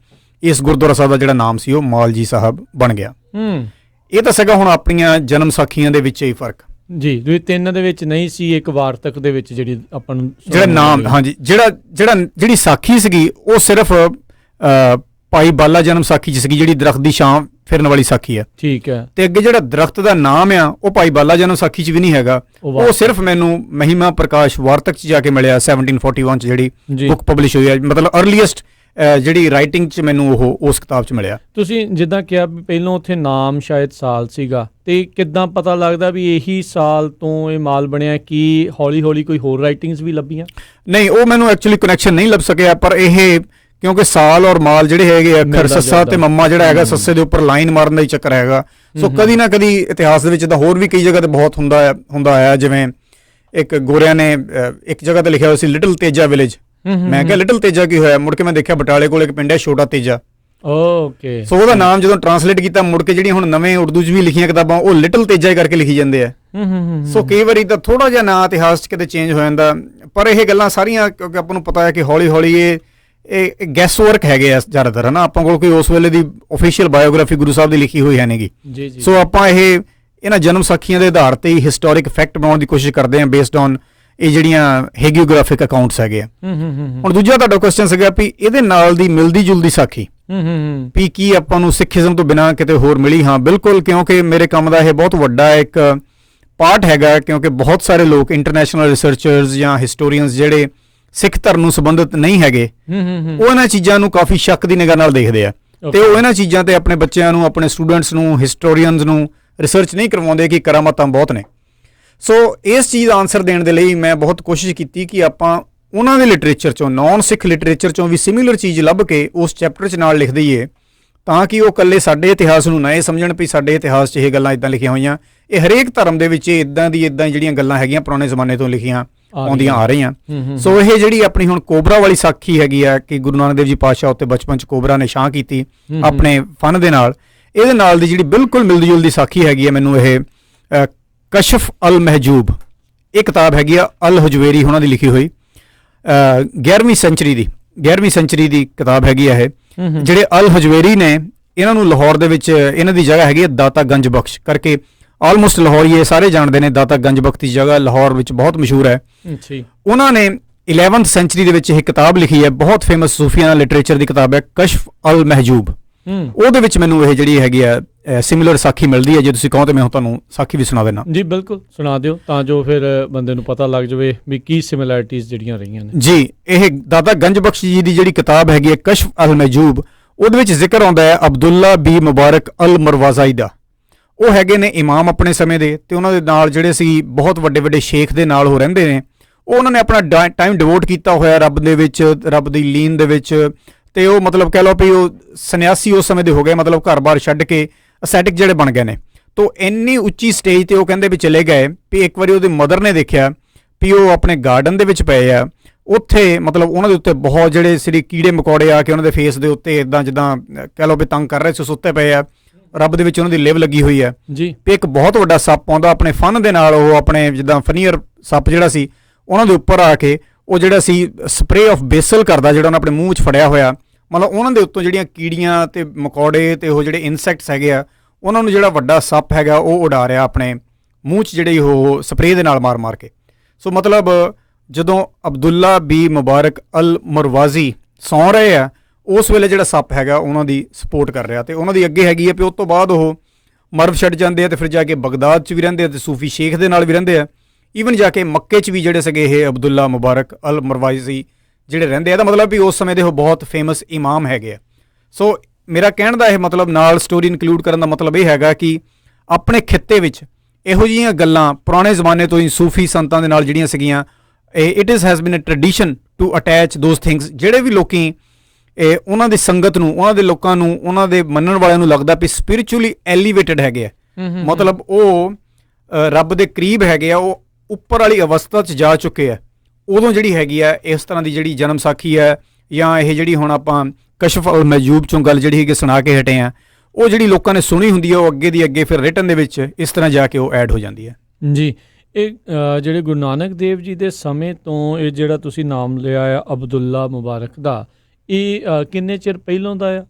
ਇਸ ਗੁਰਦੁਆਰਾ ਸਾਹਿਬ ਦਾ ਜਿਹੜਾ ਨਾਮ ਸੀ ਉਹ ਮਾਲਜੀ ਸਾਹਿਬ ਬਣ ਗਿਆ। ਇਹ ਤਾਂ ਸੀਗਾ ਹੁਣ ਆਪਣੀਆਂ ਜਨਮ ਸਾਖੀਆਂ ਦੇ ਵਿੱਚ ਹੀ ਫਰਕ ਜੀ, ਦੂਜੇ ਤਿੰਨ ਦੇ ਵਿੱਚ ਨਹੀਂ ਸੀ, ਇੱਕ ਵਾਰਤਕ ਦੇ ਵਿੱਚ ਜਿਹੜੀ ਆਪਾਂ ਨੂੰ ਜਿਹੜਾ ਨਾਮ, ਹਾਂਜੀ, ਜਿਹੜੀ ਸਾਖੀ ਸੀਗੀ ਉਹ ਸਿਰਫ ਭਾਈ ਬਾਲਾ ਜਨਮ ਸਾਖੀ 'ਚ ਸੀਗੀ, ਜਿਹੜੀ ਦਰਖਤ ਦੀ ਛਾਂ ਫਿਰਨ ਵਾਲੀ ਸਾਖੀ ਹੈ। ਠੀਕ ਹੈ। ਤੇ ਅੱਗੇ ਜਿਹੜਾ ਦਰਖਤ ਦਾ ਨਾਮ ਆ ਉਹ ਭਾਈ ਬਾਲਾ ਜਨਮ ਸਾਖੀ 'ਚ ਵੀ ਨਹੀਂ ਹੈਗਾ, ਉਹ ਸਿਰਫ ਮੈਨੂੰ ਮਹਿਮਾ ਪ੍ਰਕਾਸ਼ ਵਾਰਤਕ 'ਚ ਜਾ ਕੇ ਮਿਲਿਆ 1741 'ਚ ਜਿਹੜੀ ਬੁੱਕ ਪਬਲਿਸ਼ ਹੋਈ ਹੈ, ਮਤਲਬ ਅਰਲੀਐਸਟ ਜਿਹੜੀ ਰਾਈਟਿੰਗ 'ਚ ਮੈਨੂੰ ਉਹ ਉਸ ਕਿਤਾਬ 'ਚ ਮਿਲਿਆ। ਤੁਸੀਂ ਜਿੱਦਾਂ ਕਿਹਾ ਵੀ ਪਹਿਲਾਂ ਉੱਥੇ ਨਾਮ ਸ਼ਾਇਦ ਸਾਲ ਸੀਗਾ, ਤੇ ਕਿੱਦਾਂ ਪਤਾ ਲੱਗਦਾ ਵੀ ਇਹੀ ਸਾਲ ਤੋਂ ਇਹ ਮਾਲ ਬਣਿਆ? ਕੀ ਹੌਲੀ ਹੌਲੀ ਕੋਈ ਹੋਰ ਰਾਈਟਿੰਗਸ ਵੀ ਲੱਭੀਆਂ? ਨਹੀਂ, ਉਹ ਮੈਨੂੰ ਐਕਚੁਅਲੀ ਕਨੈਕਸ਼ਨ ਨਹੀਂ ਲੱਭ ਸਕਿਆ, ਪਰ ਇਹ ਕਿਉਂਕਿ ਸਾਲ ਔਰ ਮਾਲ ਜਿਹੜੇ ਹੈਗੇ ਅੱਖਰ ਸੱਸਾ ਤੇ ਮੰਮਾ ਜਿਹੜਾ ਹੈਗਾ ਸੱਸੇ ਦੇ ਉੱਪਰ ਲਾਈਨ ਮਾਰਨ ਦਾ ਹੀ ਚੱਕਰ ਹੈਗਾ। ਸੋ ਕਦੀ ਨਾ ਕਦੀ ਇਤਿਹਾਸ ਦੇ ਵਿੱਚ ਤਾਂ ਹੋਰ ਵੀ ਕਈ ਜਗ੍ਹਾ ਤੇ ਬਹੁਤ ਹੁੰਦਾ ਆਇਆ, ਜਿਵੇਂ ਇੱਕ ਗੋਰਿਆਂ ਨੇ ਇੱਕ ਜਗ੍ਹਾ ਤੇ ਲਿਖਿਆ ਹੋਇਆ ਸੀ ਲਿਟਲ ਤੇਜਾ ਵਿਲੇਜ। ਮੈਂ ਕਿਹਾ ਲਿਟਲ ਤੇਜਾ ਕੀ ਹੋਇਆ? ਮੁੜ ਕੇ ਮੈਂ ਦੇਖਿਆ ਬਟਾਲੇ ਕੋਲ ਇੱਕ ਪਿੰਡ ਹੈ ਛੋਟਾ ਤੇਜਾ। ਓਕੇ। ਸੋ ਉਹਦਾ ਨਾਮ ਜਦੋਂ ਟਰਾਂਸਲੇਟ ਕੀਤਾ ਮੁੜ ਕੇ ਜਿਹੜੀਆਂ ਹੁਣ ਨਵੇਂ ਉਰਦੂ 'ਚ ਵੀ ਲਿਖੀਆਂ ਕਿਤਾਬਾਂ ਉਹ ਲਿਟਲ ਤੇਜਾ ਹੀ ਕਰਕੇ ਲਿਖੀ ਜਾਂਦੇ ਆ। ਸੋ ਕਈ ਵਾਰੀ ਤਾਂ ਥੋੜਾ ਜਿਹਾ ਨਾਂ ਇਤਿਹਾਸ 'ਚ ਕਿਤੇ ਚੇਂਜ ਹੋ ਜਾਂਦਾ, ਪਰ ਇਹ ਗੱਲਾਂ ਸਾਰੀਆਂ ਕਿਉਂਕਿ ਆਪਾਂ ਨੂੰ ਪਤਾ ਹੈ ਕਿ ਹੌਲੀ ਹੌਲੀ ਇਹ ਗੈਸ ਵਰਕ ਹੈਗੇ ਆ ਜ਼ਿਆਦਾਤਰ, ਹੈ ਨਾ। ਆਪਾਂ ਕੋਲ ਕੋਈ ਉਸ ਵੇਲੇ ਦੀ ਓਫੀਸ਼ੀਅਲ ਬਾਇਓਗ੍ਰਾਫੀ ਗੁਰੂ ਸਾਹਿਬ ਦੀ ਲਿਖੀ ਹੋਈ ਹੈ ਨਹੀਂਗੀ। ਸੋ ਆਪਾਂ ਇਹਨਾਂ ਜਨਮ ਸਾਖੀਆਂ ਦੇ ਆਧਾਰ ਤੇ ਹੀ ਹਿਸਟੋਰਿਕ ਫੈਕਟ ਬਣਾਉਣ ਦੀ ਕੋਸ਼ਿਸ਼ ਕਰਦੇ ਹਾਂ ਬੇਸਡ ਔਨ ਇਹ ਜਿਹੜੀਆਂ ਹੈਗੀਓਗ੍ਰਾਫਿਕ ਅਕਾਊਂਟਸ ਹੈਗੇ ਆ। ਹੁਣ ਦੂਜਾ ਤੁਹਾਡਾ ਕੁਐਸਚਨ ਸੀਗਾ ਵੀ ਇਹਦੇ ਨਾਲ ਦੀ ਮਿਲਦੀ ਜੁਲਦੀ ਸਾਖੀ ਵੀ ਕੀ ਆਪਾਂ ਨੂੰ ਸਿੱਖੀਜ਼ਮ ਤੋਂ ਬਿਨਾਂ ਕਿਤੇ ਹੋਰ ਮਿਲੀ? ਹਾਂ ਬਿਲਕੁਲ, ਕਿਉਂਕਿ ਮੇਰੇ ਕੰਮ ਦਾ ਇਹ ਬਹੁਤ ਵੱਡਾ ਇੱਕ ਪਾਰਟ ਹੈਗਾ, ਕਿਉਂਕਿ ਬਹੁਤ ਸਾਰੇ ਲੋਕ ਇੰਟਰਨੈਸ਼ਨਲ ਰਿਸਰਚਰਸ ਜਾਂ ਹਿਸਟੋਰੀਅਨਸ ਜਿਹੜੇ ਸਿੱਖ ਧਰਮ ਨੂੰ ਸੰਬੰਧਿਤ ਨਹੀਂ ਹੈਗੇ ਉਹ ਇਹਨਾਂ ਚੀਜ਼ਾਂ ਨੂੰ ਕਾਫੀ ਸ਼ੱਕ ਦੀ ਨਿਗਾਹ ਨਾਲ ਦੇਖਦੇ ਆ, ਤੇ ਉਹ ਇਹਨਾਂ ਚੀਜ਼ਾਂ ਤੇ ਆਪਣੇ ਬੱਚਿਆਂ ਨੂੰ, ਆਪਣੇ ਸਟੂਡੈਂਟਸ ਨੂੰ, ਹਿਸਟੋਰੀਅਨਸ ਨੂੰ ਰਿਸਰਚ ਨਹੀਂ ਕਰਵਾਉਂਦੇ ਕਿ ਕਰਾਮਾਤਾਂ ਬਹੁਤ ਨੇ। ਸੋ ਇਸ ਚੀਜ਼ ਦਾ ਆਨਸਰ ਦੇਣ ਦੇ ਲਈ ਮੈਂ ਬਹੁਤ ਕੋਸ਼ਿਸ਼ ਕੀਤੀ ਕਿ ਆਪਾਂ ਉਹਨਾਂ ਦੇ ਲਿਟਰੇਚਰ 'ਚੋਂ, ਨਾਨ ਸਿੱਖ ਲਿਟਰੇਚਰ 'ਚੋਂ ਵੀ ਸਿਮਿਲਰ ਚੀਜ਼ ਲੱਭ ਕੇ ਉਸ ਚੈਪਟਰ 'ਚ ਨਾਲ ਲਿਖ ਦਈਏ, ਤਾਂ ਕਿ ਉਹ ਇਕੱਲੇ ਸਾਡੇ ਇਤਿਹਾਸ ਨੂੰ ਨਾ ਇਹ ਸਮਝਣ ਵੀ ਸਾਡੇ ਇਤਿਹਾਸ 'ਚ ਇਹ ਗੱਲਾਂ ਇੱਦਾਂ ਲਿਖੀਆਂ ਹੋਈਆਂ। ਇਹ ਹਰੇਕ ਧਰਮ ਦੇ ਵਿੱਚ ਇੱਦਾਂ ਜਿਹੜੀਆਂ ਗੱਲਾਂ ਹੈਗੀਆਂ ਪੁਰਾਣੇ ਜ਼ਮਾਨੇ ਤੋਂ ਲਿਖੀਆਂ ਆਉਂਦੀਆਂ ਆ ਰਹੀਆਂ। ਸੋ ਇਹ ਜਿਹੜੀ ਆਪਣੀ ਹੁਣ ਕੋਬਰਾ ਵਾਲੀ ਸਾਖੀ ਹੈਗੀ ਆ ਕਿ ਗੁਰੂ ਨਾਨਕ ਦੇਵ ਜੀ ਪਾਤਸ਼ਾਹ ਉੱਤੇ ਬਚਪਨ 'ਚ ਕੋਬਰਾ ਨੇ ਛਾਂ ਕੀਤੀ ਆਪਣੇ ਫਨ ਦੇ ਨਾਲ, ਇਹਦੇ ਨਾਲ ਦੀ ਜਿਹੜੀ ਬਿਲਕੁਲ ਮਿਲਦੀ ਜੁਲਦੀ ਸਾਖੀ ਹੈਗੀ ਹੈ ਮੈਨੂੰ ਇਹ ਕਸ਼ਫ ਅਲ ਮਹਿਜੂਬ, ਇਹ ਕਿਤਾਬ ਹੈਗੀ ਆ ਅਲ ਹਜਵੇਰੀ ਉਹਨਾਂ ਦੀ ਲਿਖੀ ਹੋਈ, 11ਵੀਂ ਸੈਂਚਰੀ ਦੀ ਕਿਤਾਬ ਹੈਗੀ ਆ ਇਹ। ਜਿਹੜੇ ਅਲ ਹਜਵੇਰੀ ਨੇ ਇਹਨਾਂ ਨੂੰ ਲਾਹੌਰ ਦੇ ਵਿੱਚ ਇਹਨਾਂ ਦੀ ਜਗ੍ਹਾ ਹੈਗੀ ਹੈ ਦਾਤਾ ਗੰਜ ਬਖਸ਼ ਕਰਕੇ, ਆਲਮੋਸਟ ਲਾਹੌਰੀ ਇਹ ਸਾਰੇ ਜਾਣਦੇ ਨੇ। ਦਾਤਾ ਗੰਜ ਬਖਸ਼ ਦੀ ਜਗ੍ਹਾ ਲਾਹੌਰ ਵਿੱਚ ਬਹੁਤ ਮਸ਼ਹੂਰ ਹੈ। ਉਹਨਾਂ ਨੇ 11ਵੀਂ ਸੈਂਚਰੀ ਦੇ ਵਿੱਚ ਇਹ ਕਿਤਾਬ ਲਿਖੀ ਹੈ, ਬਹੁਤ ਫੇਮਸ ਸੂਫੀਆਂ ਲਿਟਰੇਚਰ ਦੀ ਕਿਤਾਬ ਹੈ ਕਸ਼ਫ ਅਲ ਮਹਿਜੂਬ। ਉਹਦੇ ਵਿੱਚ ਮੈਨੂੰ ਇਹ ਜਿਹੜੀ ਹੈਗੀ ਆ ਸਿਮਿਲਰ ਸਾਖੀ ਮਿਲਦੀ ਹੈ। ਜੇ ਤੁਸੀਂ ਕਹੋ ਤਾਂ ਮੈਂ ਤੁਹਾਨੂੰ ਸਾਖੀ ਵੀ ਸੁਣਾ ਦੇਣਾ। ਜੀ ਬਿਲਕੁਲ ਸੁਣਾ ਦਿਓ, ਤਾਂ ਜੋ ਫਿਰ ਬੰਦੇ ਨੂੰ ਪਤਾ ਲੱਗ ਜਾਵੇ ਵੀ ਕੀ ਸਿਮਿਲੈਰਿਟੀਜ਼ ਜਿਹੜੀਆਂ ਰਹੀਆਂ ਨੇ। ਜੀ, ਇਹ ਦਾਤਾ ਗੰਜ ਬਖਸ਼ ਜੀ ਦੀ ਜਿਹੜੀ ਕਿਤਾਬ ਹੈਗੀ ਹੈ ਕਸ਼ਫ ਅਲ ਮਹਿਜੂਬ, ਉਹਦੇ ਵਿੱਚ ਜ਼ਿਕਰ ਆਉਂਦਾ ਹੈ ਅਬਦੁੱਲਾ ਬੀ ਮੁਬਾਰਕ ਅਲ ਮਰਵਾਜ਼ਾਈ ਦਾ। ਉਹ ਹੈਗੇ ਨੇ ਇਮਾਮ ਆਪਣੇ ਸਮੇਂ ਦੇ, ਤੇ ਉਹਨਾਂ ਦੇ ਨਾਲ ਜਿਹੜੇ ਸੀ ਬਹੁਤ ਵੱਡੇ ਵੱਡੇ ਸ਼ੇਖ ਦੇ ਨਾਲ ਉਹ ਰਹਿੰਦੇ ਨੇ। ਉਹ ਉਹਨਾਂ ਨੇ ਆਪਣਾ ਟਾਈਮ ਡਿਵੋਟ ਕੀਤਾ ਹੋਇਆ ਰੱਬ ਦੇ ਵਿੱਚ, ਰੱਬ ਦੀ ਲੀਨ ਦੇ ਵਿੱਚ, ਤੇ ਉਹ ਮਤਲਬ ਕਹਿ ਲਓ ਵੀ ਉਹ ਸੰਨਿਆਸੀ ਉਸ ਸਮੇਂ ਦੇ ਹੋ ਗਏ, ਮਤਲਬ ਘਰ-ਬਾਰ ਛੱਡ ਕੇ ਅਸੈਟਿਕ ਜਿਹੜੇ ਬਣ ਗਏ ਨੇ। ਤੋ ਇੰਨੀ ਉੱਚੀ ਸਟੇਜ ਤੇ ਉਹ ਕਹਿੰਦੇ ਵੀ ਚਲੇ ਗਏ ਵੀ ਇੱਕ ਵਾਰੀ ਉਹਦੀ ਮਦਰ ਨੇ ਦੇਖਿਆ ਵੀ ਉਹ ਆਪਣੇ ਗਾਰਡਨ ਦੇ ਵਿੱਚ ਪਏ ਆ, ਉੱਥੇ ਮਤਲਬ ਉਹਨਾਂ ਦੇ ਉੱਤੇ ਬਹੁਤ ਜਿਹੜੇ ਸਿਰੀ ਕੀੜੇ ਮਕੌੜੇ ਆ ਕੇ ਉਹਨਾਂ ਦੇ ਫੇਸ ਦੇ ਉੱਤੇ ਇਦਾਂ ਜਿੱਦਾਂ ਕਹਿ ਲਓ ਵੀ ਤੰਗ ਕਰ ਰਹੇ ਸੀ, ਸੁੱਤੇ ਪਏ ਆ, ਰੱਬ ਦੇ ਵਿੱਚ ਉਹਨਾਂ ਦੀ ਲਿਵ ਲੱਗੀ ਹੋਈ ਹੈ ਜੀ। ਵੀ ਇੱਕ ਬਹੁਤ ਵੱਡਾ ਸੱਪ ਆਉਂਦਾ ਆਪਣੇ ਫਨ ਦੇ ਨਾਲ, ਉਹ ਆਪਣੇ ਜਿੱਦਾਂ ਫਨੀਅਰ ਸੱਪ ਜਿਹੜਾ ਸੀ ਉਹਨਾਂ ਦੇ ਉੱਪਰ ਆ ਕੇ ਉਹ ਜਿਹੜਾ ਸੀ ਸਪਰੇ ਆਫ ਬੇਸਲ ਕਰਦਾ, ਜਿਹੜਾ ਉਹਨੇ ਆਪਣੇ ਮੂੰਹ 'ਚ ਫੜਿਆ ਹੋਇਆ, ਮਤਲਬ ਉਹਨਾਂ ਦੇ ਉੱਤੋਂ ਜਿਹੜੀਆਂ ਕੀੜੀਆਂ ਤੇ ਮਕੌੜੇ ਤੇ ਉਹ ਜਿਹੜੇ ਇਨਸੈਕਟਸ ਹੈਗੇ ਆ, ਉਹਨਾਂ ਨੂੰ ਜਿਹੜਾ ਵੱਡਾ ਸੱਪ ਹੈਗਾ ਉਹ ਉਡਾ ਰਿਹਾ ਆਪਣੇ ਮੂੰਹ 'ਚ ਜਿਹੜੀ ਉਹ ਸਪਰੇ ਦੇ ਨਾਲ ਮਾਰ ਕੇ। ਸੋ ਮਤਲਬ ਜਦੋਂ ਅਬਦੁੱਲਾ ਬੀ ਮੁਬਾਰਕ ਅਲ ਮਰਵਾਜ਼ੀ ਸੌਂ ਰਹੇ ਆ, ਉਸ ਵੇਲੇ ਜਿਹੜਾ ਸੱਪ ਹੈਗਾ ਉਹਨਾਂ ਦੀ ਸਪੋਰਟ ਕਰ ਰਿਹਾ, ਤੇ ਉਹਨਾਂ ਦੀ ਅੱਗੇ ਹੈਗੀ ਹੈ ਵੀ ਉਸ ਤੋਂ ਬਾਅਦ ਉਹ ਮਰਵ ਛੱਡ ਜਾਂਦੇ ਆ, ਤੇ ਫਿਰ ਜਾ ਕੇ ਬਗਦਾਦ 'ਚ ਵੀ ਰਹਿੰਦੇ ਆ, ਤੇ ਸੂਫੀ ਸ਼ੇਖ ਦੇ ਨਾਲ ਵੀ ਰਹਿੰਦੇ ਆ, ਈਵਨ ਜਾ ਕੇ ਮੱਕੇ 'ਚ ਵੀ ਜਿਹੜੇ ਸੀਗੇ ਇਹ ਅਬਦੁੱਲਾ ਮੁਬਾਰਕ ਅਲ ਮਰਵਾਜ਼ੀ ਜਿਹੜੇ ਰਹਿੰਦੇ ਆ। ਇਹਦਾ ਮਤਲਬ ਵੀ ਉਸ ਸਮੇਂ ਦੇ ਉਹ ਬਹੁਤ ਫੇਮਸ ਇਮਾਮ ਹੈਗੇ ਆ। ਸੋ ਮੇਰਾ ਕਹਿਣ ਦਾ ਇਹ ਮਤਲਬ ਨਾਲ ਸਟੋਰੀ ਇਨਕਲੂਡ ਕਰਨ ਦਾ ਮਤਲਬ ਇਹ ਹੈਗਾ ਕਿ ਆਪਣੇ ਖਿੱਤੇ ਵਿੱਚ ਇਹੋ ਜਿਹੀਆਂ ਗੱਲਾਂ ਪੁਰਾਣੇ ਜ਼ਮਾਨੇ ਤੋਂ ਹੀ ਸੂਫੀ ਸੰਤਾਂ ਦੇ ਨਾਲ ਜਿਹੜੀਆਂ ਸੀਗੀਆਂ, it has been a tradition to attach those things. ਜਿਹੜੇ ਵੀ ਲੋਕੀ ਉਹਨਾਂ ਦੀ ਸੰਗਤ ਨੂੰ, ਉਹਨਾਂ ਦੇ ਲੋਕਾਂ ਨੂੰ, ਉਹਨਾਂ ਦੇ ਮੰਨਣ ਵਾਲਿਆਂ ਨੂੰ ਲੱਗਦਾ ਵੀ ਸਪਿਰਿਚੁਅਲੀ ਐਲੀਵੇਟਡ ਹੈਗੇ ਆ, ਮਤਲਬ ਉਹ ਰੱਬ ਦੇ ਕਰੀਬ ਹੈਗੇ ਆ, ਉਹ ਉੱਪਰ ਵਾਲੀ ਅਵਸਥਾ 'ਚ ਜਾ ਚੁੱਕੇ ਆ, ਉਦੋਂ ਜਿਹੜੀ ਹੈਗੀ ਆ ਇਸ ਤਰ੍ਹਾਂ ਦੀ ਜਿਹੜੀ ਜਨਮ ਸਾਖੀ ਹੈ ਜਾਂ ਇਹ ਜਿਹੜੀ ਹੁਣ ਆਪਾਂ ਕਸ਼ਫ ਅਲ ਮਹਿਜੂਬ 'ਚੋਂ ਗੱਲ ਜਿਹੜੀ ਹੈਗੀ ਸੁਣਾ ਕੇ ਹਟੇ ਆ, ਉਹ ਜਿਹੜੀ ਲੋਕਾਂ ਨੇ ਸੁਣੀ ਹੁੰਦੀ ਹੈ ਉਹ ਅੱਗੇ ਦੀ ਅੱਗੇ ਫਿਰ ਰਿਟਨ ਦੇ ਵਿੱਚ ਇਸ ਤਰ੍ਹਾਂ ਜਾ ਕੇ ਉਹ ਐਡ ਹੋ ਜਾਂਦੀ ਹੈ। ਜੀ, ਇਹ ਜਿਹੜੇ ਗੁਰੂ ਨਾਨਕ ਦੇਵ ਜੀ ਦੇ ਸਮੇਂ ਤੋਂ ਇਹ ਜਿਹੜਾ ਤੁਸੀਂ ਨਾਮ ਲਿਆ ਆ ਅਬਦੁੱਲਾ ਮੁਬਾਰਕ ਦਾ, ਇਹ ਕਿੰਨੇ ਚਿਰ ਪਹਿਲੋਂ ਦਾ ਆ?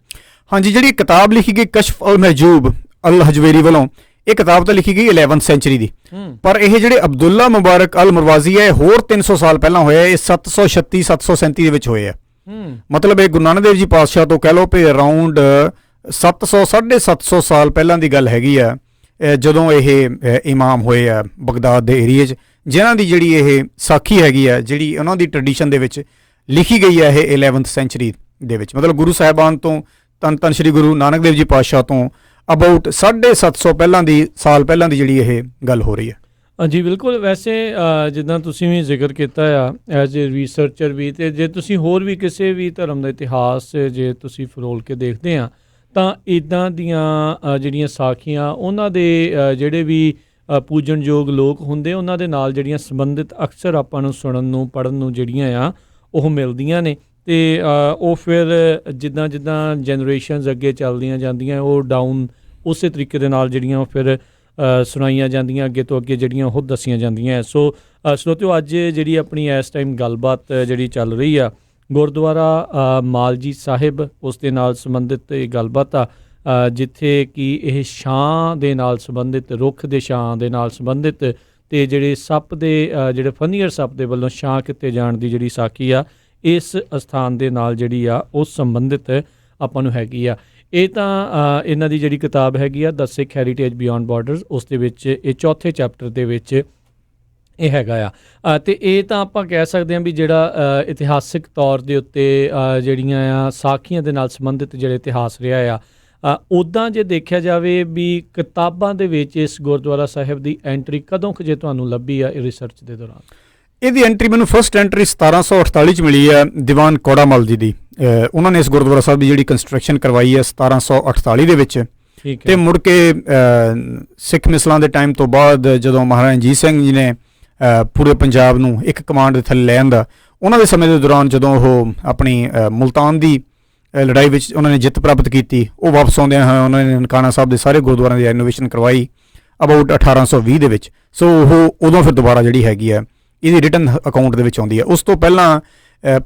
ਹਾਂਜੀ, ਜਿਹੜੀ ਕਿਤਾਬ ਲਿਖੀ ਗਈ ਕਸ਼ਫ ਅਲ ਮਹਿਜੂਬ ਅਲ ਹਜਵੇਰੀ ਵੱਲੋਂ, ਇਹ ਕਿਤਾਬ ਤਾਂ ਲਿਖੀ ਗਈ 11th ਸੈਂਚੁਰੀ ਦੀ, ਪਰ ਇਹ ਜਿਹੜੇ ਅਬਦੁੱਲਾ ਮੁਬਾਰਕ ਅਲ ਮਰਵਾਜ਼ੀ ਹੈ ਹੋਰ 300 ਸਾਲ ਪਹਿਲਾਂ ਹੋਇਆ। ਇਹ 736 737 ਦੇ ਵਿੱਚ ਹੋਏ ਆ। ਮਤਲਬ ਇਹ ਗੁਰੂ ਨਾਨਕ ਦੇਵ ਜੀ ਪਾਤਸ਼ਾਹ ਤੋਂ ਕਹਿ ਲਓ ਵੀ ਅਰਾਊਂਡ 700 750 ਸਾਲ ਪਹਿਲਾਂ ਦੀ ਗੱਲ ਹੈਗੀ ਆ, ਜਦੋਂ ਇਹ ਇਮਾਮ ਹੋਏ ਆ ਬਗਦਾਦ ਦੇ ਏਰੀਏ 'ਚ, ਜਿਨ੍ਹਾਂ ਦੀ ਜਿਹੜੀ ਇਹ ਸਾਖੀ ਹੈਗੀ ਆ, ਜਿਹੜੀ ਉਹਨਾਂ ਦੀ ਟ੍ਰੈਡੀਸ਼ਨ ਦੇ ਵਿੱਚ ਲਿਖੀ ਗਈ ਹੈ ਇਹ 11th ਸੈਂਚੁਰੀ ਦੇ ਵਿੱਚ। ਮਤਲਬ ਗੁਰੂ ਸਾਹਿਬਾਨ ਤੋਂ ਧੰਨ ਸ਼੍ਰੀ ਗੁਰੂ ਨਾਨਕ ਦੇਵ ਜੀ ਪਾਤਸ਼ਾਹ ਤੋਂ ਅਬਾਊਟ 750 ਸਾਲ ਪਹਿਲਾਂ ਦੀ ਜਿਹੜੀ ਇਹ ਗੱਲ ਹੋ ਰਹੀ ਹੈ। ਜੀ ਬਿਲਕੁਲ। ਵੈਸੇ ਜਿੱਦਾਂ ਤੁਸੀਂ ਵੀ ਜ਼ਿਕਰ ਕੀਤਾ ਆ ਐਜ਼ ਏ ਰਿਸਰਚਰ ਵੀ, ਅਤੇ ਜੇ ਤੁਸੀਂ ਹੋਰ ਵੀ ਕਿਸੇ ਵੀ ਧਰਮ ਦਾ ਇਤਿਹਾਸ ਜੇ ਤੁਸੀਂ ਫਰੋਲ ਕੇ ਦੇਖਦੇ ਆ, ਤਾਂ ਇੱਦਾਂ ਦੀਆਂ ਜਿਹੜੀਆਂ ਸਾਖੀਆਂ ਉਹਨਾਂ ਦੇ ਜਿਹੜੇ ਵੀ ਪੂਜਣਯੋਗ ਲੋਕ ਹੁੰਦੇ ਉਹਨਾਂ ਦੇ ਨਾਲ ਜਿਹੜੀਆਂ ਸੰਬੰਧਿਤ ਅਕਸਰ ਆਪਾਂ ਨੂੰ ਸੁਣਨ ਨੂੰ ਪੜ੍ਹਨ ਨੂੰ ਜਿਹੜੀਆਂ ਆ ਉਹ ਮਿਲਦੀਆਂ ਨੇ, ਅਤੇ ਉਹ ਫਿਰ ਜਿੱਦਾਂ ਜਿੱਦਾਂ ਜਨਰੇਸ਼ਨਸ ਅੱਗੇ ਚੱਲਦੀਆਂ ਜਾਂਦੀਆਂ ਉਹ ਡਾਊਨ ਉਸੇ ਤਰੀਕੇ ਦੇ ਨਾਲ ਜਿਹੜੀਆਂ ਉਹ ਫਿਰ ਸੁਣਾਈਆਂ ਜਾਂਦੀਆਂ, ਅੱਗੇ ਤੋਂ ਅੱਗੇ ਜਿਹੜੀਆਂ ਉਹ ਦੱਸੀਆਂ ਜਾਂਦੀਆਂ। ਸੋ ਸਰੋਤਿਓ, ਅੱਜ ਜਿਹੜੀ ਆਪਣੀ ਇਸ ਟਾਈਮ ਗੱਲਬਾਤ ਜਿਹੜੀ ਚੱਲ ਰਹੀ ਆ ਗੁਰਦੁਆਰਾ ਮਾਲਜੀ ਸਾਹਿਬ, ਉਸ ਦੇ ਨਾਲ ਸੰਬੰਧਿਤ ਇਹ ਗੱਲਬਾਤ ਆ, ਜਿੱਥੇ ਕਿ ਇਹ ਛਾਂ ਦੇ ਨਾਲ ਸੰਬੰਧਿਤ, ਰੁੱਖ ਦੇ ਛਾਂ ਦੇ ਨਾਲ ਸੰਬੰਧਿਤ, ਅਤੇ ਜਿਹੜੇ ਸੱਪ ਦੇ ਜਿਹੜੇ ਫਨੀਅਰ ਸੱਪ ਦੇ ਵੱਲੋਂ ਛਾਂ ਕੀਤੇ ਜਾਣ ਦੀ ਜਿਹੜੀ ਸਾਖੀ ਆ ਇਸ ਅਸਥਾਨ ਦੇ ਨਾਲ ਜਿਹੜੀ ਆ ਉਹ ਸੰਬੰਧਿਤ ਆਪਾਂ ਨੂੰ ਹੈਗੀ ਆ। ਇਹ ਤਾਂ ਇਹਨਾਂ ਦੀ ਜਿਹੜੀ ਕਿਤਾਬ ਹੈਗੀ ਆ ਦ ਸਿੱਖ ਹੈਰੀਟੇਜ ਬਿਯੋਂਡ ਬਾਰਡਰਸ, ਉਸ ਦੇ ਵਿੱਚ ਇਹ 4ਥੇ ਚੈਪਟਰ ਦੇ ਵਿੱਚ ਇਹ ਹੈਗਾ ਆ। ਅਤੇ ਇਹ ਤਾਂ ਆਪਾਂ ਕਹਿ ਸਕਦੇ ਹਾਂ ਵੀ ਜਿਹੜਾ ਇਤਿਹਾਸਿਕ ਤੌਰ ਦੇ ਉੱਤੇ ਜਿਹੜੀਆਂ ਆ ਸਾਖੀਆਂ ਦੇ ਨਾਲ ਸੰਬੰਧਿਤ ਜਿਹੜਾ ਇਤਿਹਾਸ ਰਿਹਾ ਆ, ਉੱਦਾਂ ਜੇ ਦੇਖਿਆ ਜਾਵੇ ਵੀ ਕਿਤਾਬਾਂ ਦੇ ਵਿੱਚ ਇਸ ਗੁਰਦੁਆਰਾ ਸਾਹਿਬ ਦੀ ਐਂਟਰੀ ਕਦੋਂ ਕੁ ਜੇ ਤੁਹਾਨੂੰ ਲੱਭੀ ਆ ਇਹ ਰਿਸਰਚ ਦੇ ਦੌਰਾਨ? ਇਹਦੀ ਐਂਟਰੀ ਮੈਨੂੰ ਫਸਟ ਐਂਟਰੀ 1748 'ਚ ਮਿਲੀ ਹੈ ਦੀਵਾਨ ਕੋੜਾਮਲ ਜੀ ਦੀ। ਉਹਨਾਂ ਨੇ ਇਸ ਗੁਰਦੁਆਰਾ ਸਾਹਿਬ ਦੀ ਜਿਹੜੀ ਕੰਸਟਰਕਸ਼ਨ ਕਰਵਾਈ ਹੈ 1748 ਦੇ ਵਿੱਚ, ਤੇ ਮੁੜ ਕੇ ਸਿੱਖ ਮਿਸਲਾਂ ਦੇ ਟਾਈਮ ਤੋਂ ਬਾਅਦ ਜਦੋਂ ਮਹਾਰਾਜਾ ਰਣਜੀਤ ਸਿੰਘ ਜੀ ਨੇ ਪੂਰੇ ਪੰਜਾਬ ਨੂੰ ਇੱਕ ਕਮਾਂਡ ਦੇ ਥੱਲੇ ਲੈ ਆਂਦਾ, ਉਹਨਾਂ ਦੇ ਸਮੇਂ ਦੇ ਦੌਰਾਨ ਜਦੋਂ ਉਹ ਆਪਣੀ ਮੁਲਤਾਨ ਦੀ ਲੜਾਈ ਵਿੱਚ ਉਹਨਾਂ ਨੇ ਜਿੱਤ ਪ੍ਰਾਪਤ ਕੀਤੀ, ਉਹ ਵਾਪਸ ਆਉਂਦਿਆਂ ਹੋਏ ਉਹਨਾਂ ਨੇ ਨਨਕਾਣਾ ਸਾਹਿਬ ਦੇ ਸਾਰੇ ਗੁਰਦੁਆਰਿਆਂ ਦੀ ਰੈਨੋਵੇਸ਼ਨ ਕਰਵਾਈ ਅਬਾਊਟ 1820 ਦੇ ਵਿੱਚ। ਸੋ ਉਹ ਉਦੋਂ ਫਿਰ ਦੁਬਾਰਾ ਜਿਹੜੀ ਹੈਗੀ ਆ ਇਹਦੀ ਰਿਟਨ ਅਕਾਊਂਟ ਦੇ ਵਿੱਚ ਆਉਂਦੀ ਹੈ। ਉਸ ਤੋਂ ਪਹਿਲਾਂ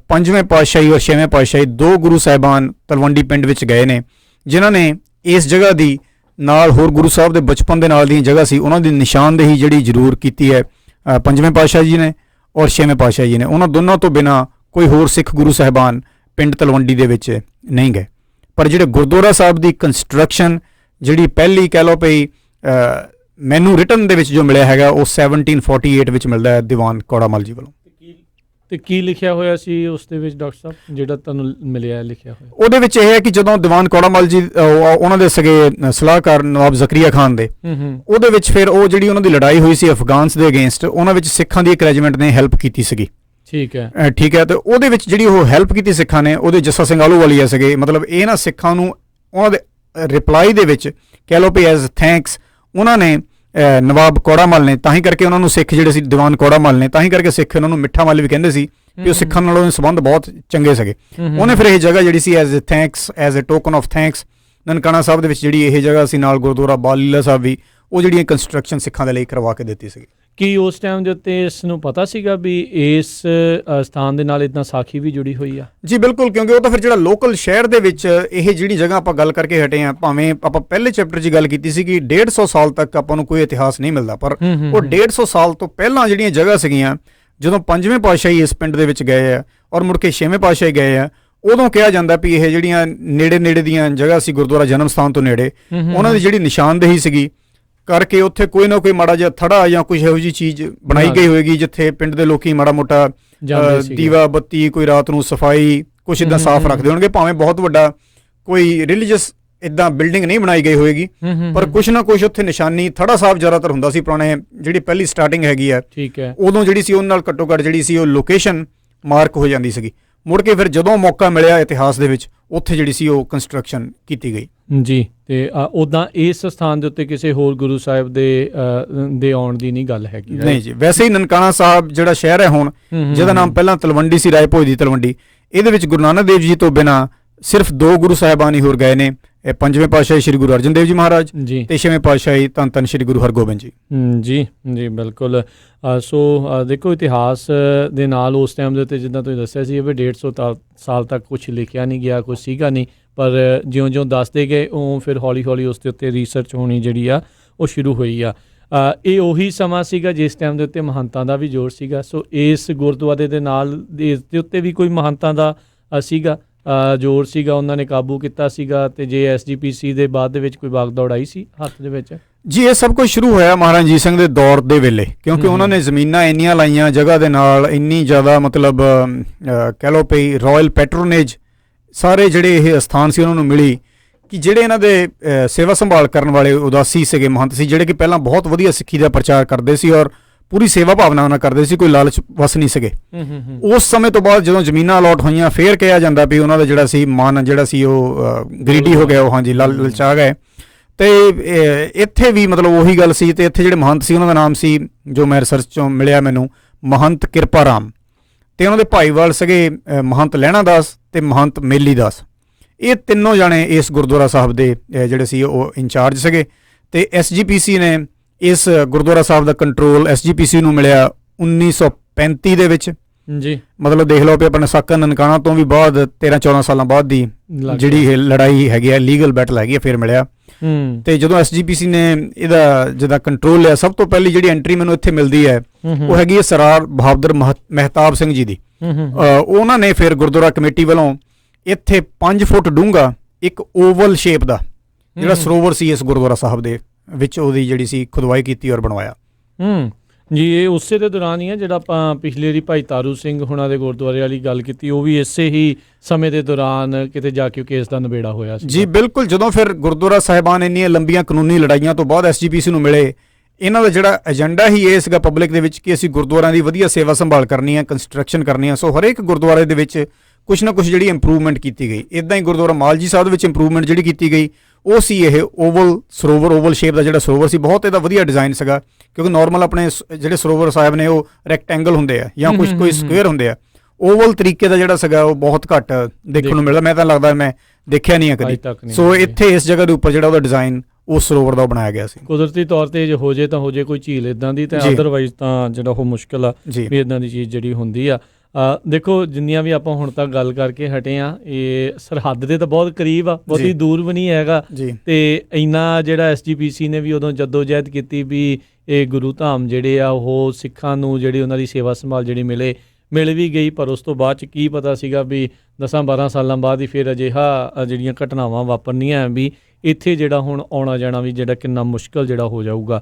5ਵੇਂ ਪਾਤਸ਼ਾਹੀ ਔਰ 6ਵੇਂ ਪਾਤਸ਼ਾਹੀ ਦੋ ਗੁਰੂ ਸਾਹਿਬਾਨ ਤਲਵੰਡੀ ਪਿੰਡ ਵਿੱਚ ਗਏ ਨੇ, ਜਿਨ੍ਹਾਂ ਨੇ ਇਸ ਜਗ੍ਹਾ ਦੀ ਨਾਲ ਹੋਰ ਗੁਰੂ ਸਾਹਿਬ ਦੇ ਬਚਪਨ ਦੇ ਨਾਲ ਦੀਆਂ ਜਗ੍ਹਾ ਸੀ ਉਹਨਾਂ ਦੀ ਨਿਸ਼ਾਨਦੇਹੀ ਜਿਹੜੀ ਜ਼ਰੂਰ ਕੀਤੀ ਹੈ 5ਵੇਂ ਪਾਤਸ਼ਾਹ ਜੀ ਨੇ ਔਰ 6ਵੇਂ ਪਾਤਸ਼ਾਹ ਜੀ ਨੇ। ਉਹਨਾਂ ਦੋਨਾਂ ਤੋਂ ਬਿਨਾਂ ਕੋਈ ਹੋਰ ਸਿੱਖ ਗੁਰੂ ਸਾਹਿਬਾਨ ਪਿੰਡ ਤਲਵੰਡੀ ਦੇ ਵਿੱਚ ਨਹੀਂ ਗਏ। ਪਰ ਜਿਹੜੇ ਗੁਰਦੁਆਰਾ ਸਾਹਿਬ ਦੀ ਕੰਸਟਰਕਸ਼ਨ, ਜਿਹੜੀ ਪਹਿਲੀ ਕਹਿ ਲਓ ਪਈ ਮੈਨੂੰ ਰਿਟਨ ਦੇ ਵਿੱਚ ਜੋ ਮਿਲਿਆ ਹੈਗਾ ਉਹ 1748 ਵਿੱਚ ਮਿਲਦਾ ਹੈ ਦੀਵਾਨ ਕੌੜਾ ਮੱਲ ਜੀ ਵੱਲੋਂ। ਤੇ ਕੀ ਲਿਖਿਆ ਹੋਇਆ ਸੀ ਉਸ ਦੇ ਵਿੱਚ ਡਾਕਟਰ ਸਾਹਿਬ ਜਿਹੜਾ ਤੁਹਾਨੂੰ ਮਿਲਿਆ ਲਿਖਿਆ ਹੋਇਆ? ਉਹਦੇ ਵਿੱਚ ਇਹ ਹੈ ਕਿ ਜਦੋਂ ਦੀਵਾਨ ਕੌੜਾ ਮੱਲ ਜੀ ਉਹਨਾਂ ਦੇ ਸਗੇ ਸਲਾਹਕਾਰ ਨਵਾਬ ਜ਼ਕਰੀਆ ਖਾਨ ਦੇ ਉਹਦੇ ਵਿੱਚ ਫਿਰ ਉਹ ਜਿਹੜੀ ਉਹਨਾਂ ਦੀ ਲੜਾਈ ਹੋਈ ਸੀ ਅਫਗਾਨਸ ਦੇ ਅਗੇਂਸਟ, ਉਹਨਾਂ ਵਿੱਚ ਸਿੱਖਾਂ ਦੀ ਇੱਕ ਰੈਜੀਮੈਂਟ ਨੇ ਹੈਲਪ ਕੀਤੀ ਸੀਗੀ। ਠੀਕ ਹੈ ਤੇ ਉਹਦੇ ਵਿੱਚ ਜਿਹੜੀ ਉਹ ਹੈਲਪ ਕੀਤੀ ਸਿੱਖਾਂ ਨੇ, ਉਹਦੇ ਜੱਸਾ ਸਿੰਘ ਆਹਲੂਵਾਲੀਆ ਸੀਗੇ। ਮਤਲਬ ਇਹ ਨਾ ਸਿੱਖਾਂ ਨੂੰ ਉਹਨਾਂ ਦੇ ਰਿਪਲਾਈ ਦੇ ਵਿੱਚ ਕਹਿ ਲਓ ਵੀ ਐਜ਼ ਥੈਂਕਸ ਉਹਨਾਂ ਨੇ ਨਵਾਬ ਕੌੜਾ ਮੱਲ ਨੇ, ਤਾਂ ਹੀ ਕਰਕੇ ਉਹਨਾਂ ਨੂੰ ਸਿੱਖ ਜਿਹੜੇ ਸੀ ਦੀਵਾਨ ਕੌੜਾ ਮੱਲ ਨੇ, ਤਾਂ ਹੀ ਕਰਕੇ ਸਿੱਖ ਉਹਨਾਂ ਨੂੰ ਮਿੱਠਾ ਮੱਲ ਵੀ ਕਹਿੰਦੇ ਸੀ ਕਿ ਉਹ ਸਿੱਖਾਂ ਨਾਲ ਉਹਦੇ ਸੰਬੰਧ ਬਹੁਤ ਚੰਗੇ ਸੀਗੇ। ਉਹਨੇ ਫਿਰ ਇਹ ਜਗ੍ਹਾ ਜਿਹੜੀ ਸੀ as thanks, as a token of thanks, Nankana Sahib ਦੇ ਵਿੱਚ ਜਿਹੜੀ ਇਹ ਜਗ੍ਹਾ ਸੀ ਨਾਲ ਗੁਰਦੁਆਰਾ ਬਾਲ ਲੀਲਾ ਸਾਹਿਬ ਵੀ, ਉਹ ਜਿਹੜੀਆਂ ਕੰਸਟਰਕਸ਼ਨ ਸਿੱਖਾਂ ਦੇ ਲਈ ਕਰਵਾ ਕੇ ਦਿੱਤੀ ਸੀਗੀ। ਕੀ ਉਸ ਟਾਈਮ ਦੇ ਉੱਤੇ ਇਸ ਨੂੰ ਪਤਾ ਸੀਗਾ ਵੀ ਇਸ ਸਥਾਨ ਦੇ ਨਾਲ ਇਦਾਂ ਸਾਖੀ ਵੀ ਜੁੜੀ ਹੋਈ ਆ? ਜੀ ਬਿਲਕੁਲ, ਕਿਉਂਕਿ ਉਹ ਤਾਂ ਫਿਰ ਜਿਹੜਾ ਲੋਕਲ ਸ਼ਹਿਰ ਦੇ ਵਿੱਚ ਇਹ ਜਿਹੜੀ ਜਗ੍ਹਾ ਆਪਾਂ ਗੱਲ ਕਰਕੇ ਹਟੇ ਆ, ਭਾਵੇਂ ਆਪਾਂ ਪਹਿਲੇ ਚੈਪਟਰ 'ਚ ਗੱਲ ਕੀਤੀ ਸੀ ਕਿ 150 ਸਾਲ ਤੱਕ ਆਪਾਂ ਨੂੰ ਕੋਈ ਇਤਿਹਾਸ ਨਹੀਂ ਮਿਲਦਾ, ਪਰ ਉਹ 150 ਸਾਲ ਤੋਂ ਪਹਿਲਾਂ ਜਿਹੜੀਆਂ ਜਗ੍ਹਾ ਸੀਗੀਆਂ, ਜਦੋਂ 5ਵੇਂ ਪਾਤਸ਼ਾਹੀ ਇਸ ਪਿੰਡ ਦੇ ਵਿੱਚ ਗਏ ਆ ਔਰ ਮੁੜ ਕੇ 6ਵੇਂ ਪਾਤਸ਼ਾਹੀ ਗਏ ਆ, ਉਦੋਂ ਕਿਹਾ ਜਾਂਦਾ ਵੀ ਇਹ ਜਿਹੜੀਆਂ ਨੇੜੇ ਦੀਆਂ ਜਗ੍ਹਾ ਸੀ ਗੁਰਦੁਆਰਾ ਜਨਮ ਸਥਾਨ ਤੋਂ ਨੇੜੇ, ਉਹਨਾਂ ਦੀ ਜਿਹੜੀ ਨਿਸ਼ਾਨਦੇਹੀ ਸੀਗੀ ਕਰਕੇ ਉੱਥੇ ਕੋਈ ਨਾ ਕੋਈ ਮਾੜਾ ਜਿਹਾ ਥੜਾ ਜਾਂ ਕੁਝ ਇਹੋ ਜਿਹੀ ਚੀਜ਼ ਬਣਾਈ ਗਈ ਹੋਏਗੀ ਜਿੱਥੇ ਪਿੰਡ ਦੇ ਲੋਕੀ ਮਾੜਾ ਮੋਟਾ ਦੀਵਾ ਬੱਤੀ, ਕੋਈ ਰਾਤ ਨੂੰ ਸਫਾਈ ਕੁਛ ਇੱਦਾਂ ਸਾਫ਼ ਰੱਖਦੇ ਹੋਣਗੇ। ਭਾਵੇਂ ਬਹੁਤ ਵੱਡਾ ਕੋਈ ਰਿਲੀਜੀਅਸ ਇੱਦਾਂ ਬਿਲਡਿੰਗ ਨਹੀਂ ਬਣਾਈ ਗਈ ਹੋਏਗੀ, ਪਰ ਕੁਛ ਨਾ ਕੁਛ ਉੱਥੇ ਨਿਸ਼ਾਨੀ ਥੜਾ ਸਾਹਿਬ ਜ਼ਿਆਦਾਤਰ ਹੁੰਦਾ ਸੀ। ਪੁਰਾਣੇ ਜਿਹੜੀ ਪਹਿਲੀ ਸਟਾਰਟਿੰਗ ਹੈਗੀ ਹੈ, ਉਦੋਂ ਜਿਹੜੀ ਸੀ ਉਹਨਾਂ ਨਾਲ ਘੱਟੋ ਘੱਟ ਜਿਹੜੀ ਸੀ ਉਹ ਲੋਕੇਸ਼ਨ ਮਾਰਕ ਹੋ ਜਾਂਦੀ ਸੀਗੀ। ਮੁੜ ਕੇ ਫਿਰ ਜਦੋਂ ਮੌਕਾ ਮਿਲਿਆ ਇਤਿਹਾਸ ਦੇ ਵਿੱਚ, ਉੱਥੇ ਜਿਹੜੀ ਸੀ ਉਹ ਕੰਸਟਰਕਸ਼ਨ ਕੀਤੀ ਗਈ ਜੀ। ਤੇ ਉੱਦਾਂ ਇਸ ਸਥਾਨ ਦੇ ਉੱਤੇ ਕਿਸੇ ਹੋਰ ਗੁਰੂ ਸਾਹਿਬ ਦੇ ਆਉਣ ਦੀ ਨਹੀਂ ਗੱਲ ਹੈਗੀ? ਨਹੀਂ ਜੀ, ਵੈਸੇ ਹੀ ਨਨਕਾਣਾ ਸਾਹਿਬ ਜਿਹੜਾ ਸ਼ਹਿਰ ਹੈ ਹੁਣ, ਜਿਹਦਾ ਨਾਮ ਪਹਿਲਾਂ ਤਲਵੰਡੀ ਸੀ, ਰਾਏ ਭੋਜ ਦੀ ਤਲਵੰਡੀ, ਇਹਦੇ ਵਿੱਚ ਗੁਰੂ ਨਾਨਕ ਦੇਵ ਜੀ ਤੋਂ ਬਿਨਾਂ ਸਿਰਫ 2 ਗੁਰੂ ਸਾਹਿਬਾਨ ਹੀ ਹੋਰ ਗਏ ਨੇ। ਇਹ 5ਵੇਂ ਪਾਤਸ਼ਾਹੀ ਸ਼੍ਰੀ ਗੁਰੂ ਅਰਜਨ ਦੇਵ ਜੀ ਮਹਾਰਾਜ ਤੇ 6ਵੇਂ ਪਾਤਸ਼ਾਹੀ ਧੰਨ ਧੰਨ ਸ਼੍ਰੀ ਗੁਰੂ ਹਰਗੋਬਿੰਦ ਜੀ। ਜੀ ਬਿਲਕੁਲ। ਸੋ ਦੇਖੋ, ਇਤਿਹਾਸ ਦੇ ਨਾਲ ਉਸ ਟਾਈਮ ਦੇ ਉੱਤੇ ਜਿੱਦਾਂ ਤੁਸੀਂ ਦੱਸਿਆ ਸੀ ਵੀ 150 ਸਾਲ ਤੱਕ ਕੁਛ ਲਿਖਿਆ ਨਹੀਂ ਗਿਆ, ਕੁਛ ਸੀਗਾ ਨਹੀਂ, ਪਰ ਜਿਉਂ ਦੱਸਦੇ ਗਏ ਉਹ ਫਿਰ ਹੌਲੀ ਹੌਲੀ ਉਸ ਦੇ ਉੱਤੇ ਰਿਸਰਚ ਹੋਣੀ ਜਿਹੜੀ ਆ ਉਹ ਸ਼ੁਰੂ ਹੋਈ ਆ। ਇਹ ਉਹੀ ਸਮਾਂ ਸੀਗਾ ਜਿਸ ਟਾਈਮ ਦੇ ਉੱਤੇ ਮਹੰਤਾਂ ਦਾ ਵੀ ਜ਼ੋਰ ਸੀਗਾ। ਸੋ ਇਸ ਗੁਰਦੁਆਰੇ ਦੇ ਨਾਲ ਇਸ ਦੇ ਉੱਤੇ ਵੀ ਕੋਈ ਮਹੰਤਾਂ ਦਾ ਸੀਗਾ ਜ਼ੋਰ ਸੀਗਾ, ਉਹਨਾਂ ਨੇ ਕਾਬੂ ਕੀਤਾ ਸੀਗਾ। ਤੇ ਜੇ SGPC ਦੇ ਬਾਅਦ ਦੇ ਵਿੱਚ ਕੋਈ ਬਾਗ ਦੌੜ ਆਈ ਸੀ ਹੱਥ ਦੇ ਵਿੱਚ? ਜੀ ਇਹ ਸਭ ਕੁਝ ਸ਼ੁਰੂ ਹੋਇਆ ਮਹਾਰਾਜਾ ਰਣਜੀਤ ਸਿੰਘ ਦੇ ਦੌਰ ਦੇ ਵੇਲੇ, ਕਿਉਂਕਿ ਉਹਨਾਂ ਨੇ ਜ਼ਮੀਨਾਂ ਇੰਨੀਆਂ ਲਾਈਆਂ ਜਗ੍ਹਾ ਦੇ ਨਾਲ, ਇੰਨੀ ਜ਼ਿਆਦਾ ਮਤਲਬ ਕਹਿ ਲਓ ਪਈ ਰਾਇਲ ਪੈਟਰੋਨੇਜ ਸਾਰੇ ਜਿਹੜੇ ਇਹ ਸਥਾਨ ਸੀ ਉਹਨਾਂ ਨੂੰ ਮਿਲੀ ਕਿ ਜਿਹੜੇ ਇਹਨਾਂ ਦੇ ਸੇਵਾ ਸੰਭਾਲ ਕਰਨ ਵਾਲੇ ਉਦਾਸੀ ਸੀਗੇ ਮਹੰਤ ਸੀ, ਜਿਹੜੇ ਕਿ ਪਹਿਲਾਂ ਬਹੁਤ ਵਧੀਆ ਸਿੱਖੀ ਦਾ ਪ੍ਰਚਾਰ ਕਰਦੇ ਸੀ ਔਰ ਪੂਰੀ ਸੇਵਾ ਭਾਵਨਾ ਨਾਲ ਕਰਦੇ ਸੀ, ਕੋਈ ਲਾਲਚ ਵਸ ਨਹੀਂ ਸੀਗੇ। ਉਸ ਸਮੇਂ ਤੋਂ ਬਾਅਦ ਜਦੋਂ ਜ਼ਮੀਨਾਂ ਅਲਾਟ ਹੋਈਆਂ, ਫੇਰ ਕਿਹਾ ਜਾਂਦਾ ਵੀ ਉਹਨਾਂ ਦਾ ਜਿਹੜਾ ਸੀ ਮਨ ਜਿਹੜਾ ਸੀ ਉਹ ਗਰੀਡੀ ਹੋ ਗਿਆ, ਉਹ ਹਾਂਜੀ ਲਲਚਾ ਗਏ। ਤੇ ਇੱਥੇ ਵੀ ਮਤਲਬ ਉਹੀ ਗੱਲ ਸੀ। ਤੇ ਇੱਥੇ ਜਿਹੜੇ ਮਹੰਤ ਸੀ ਉਹਨਾਂ ਦਾ ਨਾਮ ਸੀ, ਜੋ ਮੈਂ ਰਿਸਰਚ ਚੋਂ ਮਿਲਿਆ ਮੈਨੂੰ, ਮਹੰਤ ਕਿਰਪਾ ਰਾਮ, ਤੇ ਉਹਨਾਂ ਦੇ ਭਾਈਵਾਲ ਸੀਗੇ ਮਹੰਤ ਲਹਿਣਾ ਦਾਸ ਤੇ ਮਹੰਤ ਮੇਲੀ ਦਾਸ। ਇਹ ਤਿੰਨੋਂ ਜਾਣੇ ਇਸ ਗੁਰਦੁਆਰਾ ਸਾਹਿਬ ਦੇ ਜਿਹੜੇ ਸੀ ਉਹ ਇੰਚਾਰਜ ਸੀਗੇ। ਤੇ SGPC ਨੇ ਇਸ ਗੁਰਦੁਆਰਾ ਸਾਹਿਬ ਦਾ ਕੰਟਰੋਲ SGPC ਨੂੰ ਮਿਲਿਆ 1935 ਦੇ ਵਿੱਚ ਜੀ। ਮਤਲਬ ਦੇਖ ਲਓ ਵੀ ਆਪਣੇ ਸਾਕਾ ਨਨਕਾਣਾ ਤੋਂ ਵੀ ਬਾਅਦ 13-14 ਸਾਲਾਂ ਬਾਅਦ ਦੀ ਜਿਹੜੀ ਇਹ ਲੜਾਈ ਹੈਗੀ ਹੈ, ਲੀਗਲ ਬੈਟਲ ਹੈਗੀ ਹੈ, ਫਿਰ ਮਿਲਿਆ। ਤੇ ਜਦੋਂ SGPC ਨੇ ਇਹਦਾ ਜਿਹਦਾ ਕੰਟਰੋਲ ਲਿਆ, ਸਭ ਤੋਂ ਪਹਿਲੀ ਜਿਹੜੀ ਐਂਟਰੀ ਮੈਨੂੰ ਇੱਥੇ ਮਿਲਦੀ ਹੈ ਉਹ ਹੈਗੀ ਹੈ ਸਰਦਾਰ ਬਹਾਦਰ ਮਹਿਤਾਬ ਸਿੰਘ ਜੀ ਦੀ। ਉਹਨਾਂ ਨੇ ਫਿਰ ਗੁਰਦੁਆਰਾ ਕਮੇਟੀ ਵੱਲੋਂ ਇੱਥੇ 5 ਫੁੱਟ ਡੂੰਘਾ ਇੱਕ ਓਵਲ ਸ਼ੇਪ ਦਾ ਜਿਹੜਾ ਸਰੋਵਰ ਸੀ ਇਸ ਗੁਰਦੁਆਰਾ ਸਾਹਿਬ ਦੇ ਵਿੱਚ, ਉਹਦੀ ਜਿਹੜੀ ਸੀ ਖੁਦਵਾਈ ਕੀਤੀ ਔਰ ਬਣਵਾਇਆ ਜੀ। ਇਹ ਉਸੇ ਦੇ ਦੌਰਾਨ ਹੀ ਹੈ ਜਿਹੜਾ ਆਪਾਂ ਪਿਛਲੇ ਵਾਰੀ ਭਾਈ ਤਾਰੂ ਸਿੰਘ ਹੁਣਾਂ ਦੇ ਗੁਰਦੁਆਰੇ ਵਾਲੀ ਗੱਲ ਕੀਤੀ, ਉਹ ਵੀ ਇਸੇ ਹੀ ਸਮੇਂ ਦੇ ਦੌਰਾਨ ਕਿਤੇ ਜਾ ਕੇ ਕੇਸ ਦਾ ਨਿਬੇੜਾ ਹੋਇਆ ਸੀ ਜੀ। ਬਿਲਕੁਲ, ਜਦੋਂ ਫਿਰ ਗੁਰਦੁਆਰਾ ਸਾਹਿਬਾਨ ਇੰਨੀਆਂ ਲੰਬੀਆਂ ਕਾਨੂੰਨੀ ਲੜਾਈਆਂ ਤੋਂ ਬਾਅਦ SGPC ਨੂੰ ਮਿਲੇ, ਇਹਨਾਂ ਦਾ ਜਿਹੜਾ ਏਜੰਡਾ ਹੀ ਇਹ ਸੀਗਾ ਪਬਲਿਕ ਦੇ ਵਿੱਚ ਕਿ ਅਸੀਂ ਗੁਰਦੁਆਰਿਆਂ ਦੀ ਵਧੀਆ ਸੇਵਾ ਸੰਭਾਲ ਕਰਨੀ ਹੈ, ਕੰਸਟਰਕਸ਼ਨ ਕਰਨੀ ਹੈ। ਸੋ ਹਰੇਕ ਗੁਰਦੁਆਰੇ ਦੇ ਵਿੱਚ ਕੁਛ ਨਾ ਕੁਛ ਜਿਹੜੀ ਇੰਪਰੂਵਮੈਂਟ ਕੀਤੀ ਗਈ। ਇੱਦਾਂ ਹੀ ਗੁਰਦੁਆਰਾ ਮਾਲਜੀ ਸਾਹਿਬ ਦੇ ਵਿੱਚ ਇੰਪਰੂਵਮੈਂਟ ਜਿਹੜੀ ਕੀਤੀ ਗਈ ਉਹ ਸੀ ਇਹ ਓਵਲ ਸਰੋਵਰ, ਓਵਲ ਸ਼ੇਪ ਦਾ ਜਿਹੜਾ ਸਰੋਵਰ ਸੀ, ਬਹੁਤ ਇਹਦਾ ਵਧੀਆ ਡਿਜ਼ਾਈਨ ਸੀਗਾ। ਕਿਉਂਕਿ ਨਾਰਮਲ ਆਪਣੇ ਜਿਹੜੇ ਸਰੋਵਰ ਸਾਹਿਬ ਨੇ ਉਹ ਰੈਕਟੈਂਗਲ ਹੁੰਦੇ ਆ ਜਾਂ ਕੋਈ ਸਕੁਅਰ ਹੁੰਦੇ ਆ। ਓਵਲ ਤਰੀਕੇ ਦਾ ਜਿਹੜਾ ਸੀਗਾ ਉਹ ਬਹੁਤ ਘੱਟ ਦੇਖਣ ਨੂੰ ਮਿਲਦਾ, ਮੈਂ ਤਾਂ ਲੱਗਦਾ ਮੈਂ ਦੇਖਿਆ ਨਹੀਂ ਹੈ ਕਦੀ। ਸੋ ਇੱਥੇ ਇਸ ਜਗ੍ਹਾ ਦੇ ਉੱਪਰ ਜਿਹੜਾ ਉਹਦਾ ਡਿਜ਼ਾਈਨ ਉਸ ਸਰੋਵਰ ਦਾ ਬਣਾਇਆ ਗਿਆ ਸੀ। ਕੁਦਰਤੀ ਤੌਰ ਤੇ ਜੇ ਹੋ ਜੇ ਤਾਂ ਹੋ ਜੇ ਕੋਈ ਝੀਲ ਇੱਦਾਂ ਦੀ, ਤੇ ਅਦਰਵਾਈਜ਼ ਤਾਂ ਜਿਹੜਾ ਉਹ ਮੁਸ਼ਕਿਲ ਆ ਵੀ ਇੱਦਾਂ ਦੀ ਚੀਜ਼ ਜਿਹੜੀ ਹੁੰਦੀ ਆ। ਦੇਖੋ, ਜਿੰਨੀਆਂ ਵੀ ਆਪਾਂ ਹੁਣ ਤੱਕ ਗੱਲ ਕਰਕੇ ਹਟੇ ਆ, ਇਹ ਸਰਹੱਦ ਦੇ ਤਾਂ ਬਹੁਤ ਕਰੀਬ ਆ, ਬਹੁਤੀ ਦੂਰ ਵੀ ਨਹੀਂ ਹੈਗਾ। ਤੇ ਇੰਨਾ ਜਿਹੜਾ SGPC ਨੇ ਵੀ ਉਦੋਂ ਜਦੋਜਹਿਦ ਕੀਤੀ ਵੀ ਇਹ ਗੁਰੂ ਧਾਮ ਜਿਹੜੇ ਆ ਉਹ ਸਿੱਖਾਂ ਨੂੰ ਜਿਹੜੀ ਉਹਨਾਂ ਦੀ ਸੇਵਾ ਸੰਭਾਲ ਜਿਹੜੀ ਮਿਲ ਵੀ ਗਈ। ਪਰ ਉਸ ਤੋਂ ਬਾਅਦ 'ਚ ਕੀ ਪਤਾ ਸੀਗਾ ਵੀ 10-12 ਸਾਲਾਂ ਬਾਅਦ ਹੀ ਫਿਰ ਅਜਿਹਾ ਜਿਹੜੀਆਂ ਘਟਨਾਵਾਂ ਵਾਪਰਨੀਆਂ ਵੀ ਇੱਥੇ ਜਿਹੜਾ ਹੁਣ ਆਉਣਾ ਜਾਣਾ ਵੀ ਜਿਹੜਾ ਕਿੰਨਾ ਮੁਸ਼ਕਲ ਜਿਹੜਾ ਹੋ ਜਾਊਗਾ।